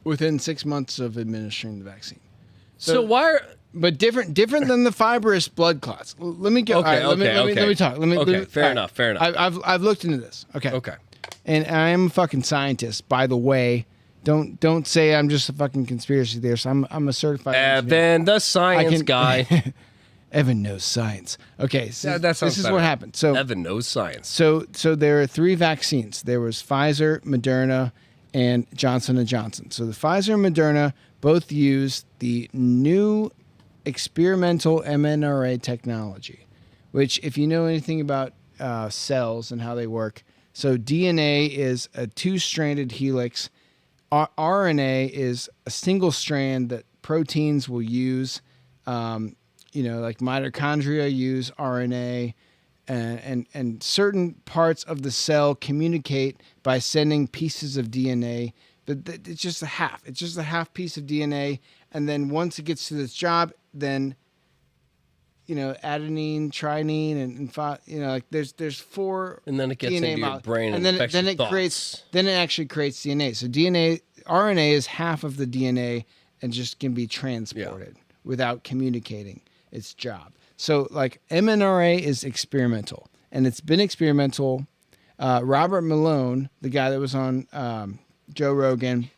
Within 6 months of administering the vaccine. So why are... But different than the fibrous blood clots. Let me go. Okay, let me talk. Let me, fair enough. I've looked into this. Okay. Okay. And I am a fucking scientist, by the way. Don't say I'm just a fucking conspiracy theorist. I'm a certified engineer. Evan, the science guy. Evan knows science. Okay, so That sounds this is better. what happened. So Evan knows science. So there are three vaccines. There was Pfizer, Moderna, and Johnson & Johnson. So the Pfizer and Moderna both used the new experimental mRNA technology, which, if you know anything about cells and how they work, so DNA is a two-stranded helix. RNA is a single strand that proteins will use. Like mitochondria use RNA, and certain parts of the cell communicate by sending pieces of DNA. But it's just a half. It's just a half piece of DNA, and then once it gets to this job, then adenine, threonine, and there's four. And then it gets DNA into your brain, and then affects it your thoughts. creates. Then it actually creates DNA. So RNA is half of the DNA and just can be transported without communicating its job. So like mRNA is experimental, and it's been experimental. Robert Malone, the guy that was on Joe Rogan,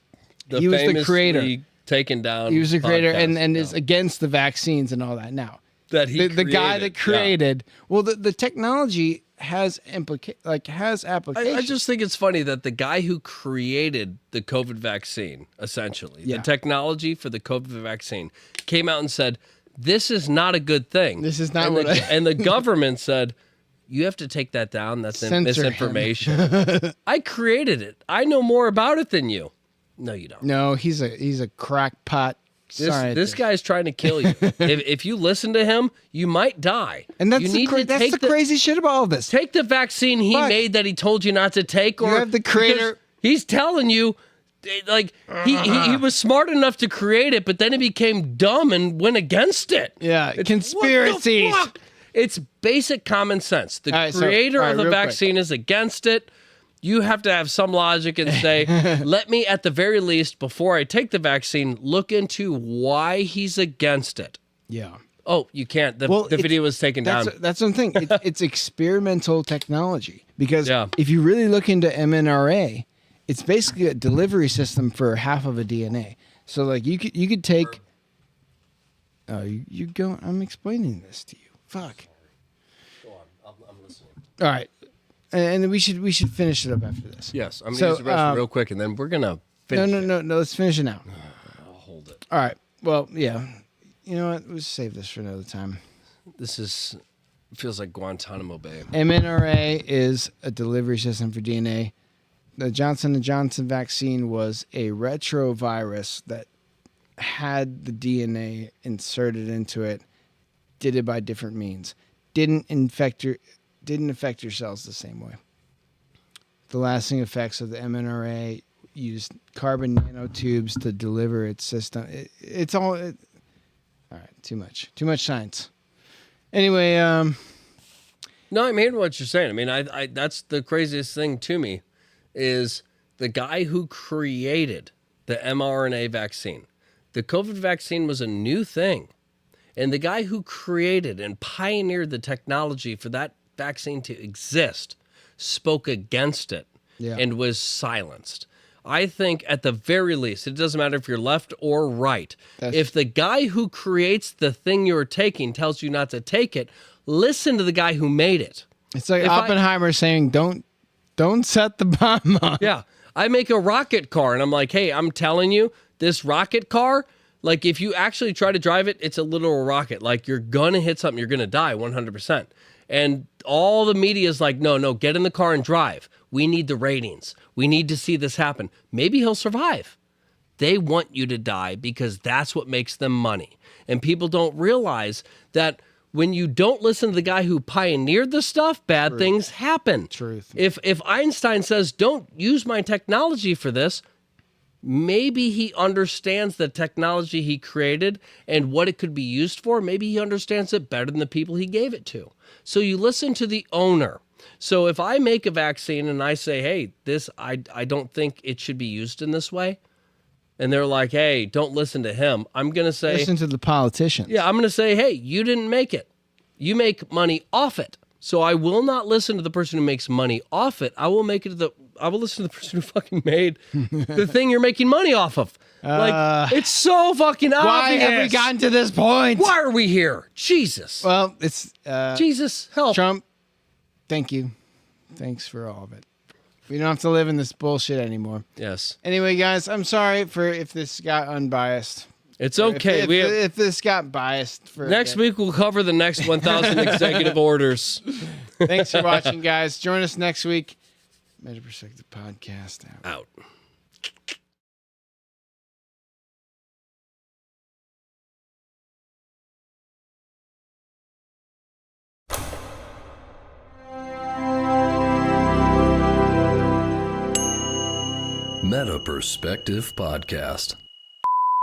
he was the creator. Taken down. He was the creator, podcast, and is against the vaccines and all that. Now that he the guy that created. Yeah. Well, the technology has applications. I just think it's funny that the guy who created the COVID vaccine, essentially, the technology for the COVID vaccine, came out and said, "This is not a good thing. This is not and what the, and the government said, "You have to take that down. That's Censor misinformation." I created it. I know more about it than you. No, you don't. No, he's a crackpot. This guy's trying to kill you. if you listen to him, you might die. And that's you the crazy shit about all this. Take the vaccine he made that he told you not to take. Or you have the creator. He's telling you, like, he was smart enough to create it, but then he became dumb and went against it. Yeah, conspiracies. What the fuck? It's basic common sense. The creator of the vaccine is against it. You have to have some logic and say, let me, at the very least, before I take the vaccine, look into why he's against it. Yeah. Oh, you can't. The video was taken down. That's one thing. It's experimental technology. Because if you really look into mRNA, it's basically a delivery system for half of a DNA. So, like, you could take... Oh, you go... I'm explaining this to you. Fuck. Go on. I'm listening. All right. And we should finish it up after this. Yes, I'm going to use the restroom real quick, and then we're going to finish No, let's finish it now. I'll hold it. All right. Well, yeah. You know what? We'll save this for another time. This feels like Guantanamo Bay. mRNA is a delivery system for DNA. The Johnson & Johnson vaccine was a retrovirus that had the DNA inserted into it, did it by different means. Didn't affect your cells the same way. The lasting effects of the mRNA used carbon nanotubes to deliver its system. It's all right. Too much science. Anyway, no, I'm hearing what you're saying. I mean, I that's the craziest thing to me is the guy who created the mRNA vaccine. The COVID vaccine was a new thing, and the guy who created and pioneered the technology for that vaccine to exist spoke against it and was silenced. I think at the very least, it doesn't matter if you're left or right. If the guy who creates the thing you're taking tells you not to take it, listen to the guy who made it. It's like Oppenheimer saying, don't set the bomb off. Yeah. I make a rocket car and I'm like, hey, I'm telling you, this rocket car, like if you actually try to drive it, it's a literal rocket. Like you're going to hit something, you're going to die 100%. And all the media is like, no, get in the car and drive. We need the ratings. We need to see this happen. Maybe he'll survive. They want you to die because that's what makes them money. And people don't realize that when you don't listen to the guy who pioneered the stuff, bad things happen. Truth. If Einstein says, don't use my technology for this, maybe he understands the technology he created and what it could be used for. Maybe he understands it better than the people he gave it to. So you listen to the owner. So if I make a vaccine and I say, hey, I don't think it should be used in this way, and they're like, hey, don't listen to him, I'm going to say... Listen to the politicians. Yeah, I'm going to say, hey, you didn't make it. You make money off it. So I will not listen to the person who makes money off it. I will listen to the person who fucking made the thing you're making money off of. Like, it's so fucking obvious. Why have we gotten to this point? Why are we here? Jesus. Well, it's... Jesus, help. Trump, thank you. Thanks for all of it. We don't have to live in this bullshit anymore. Yes. Anyway, guys, I'm sorry if this got unbiased. It's okay. If this got biased for Next week we'll cover the next 1,000 executive orders. Thanks for watching, guys. Join us next week. Meta Perspective Podcast out. Meta Perspective Podcast.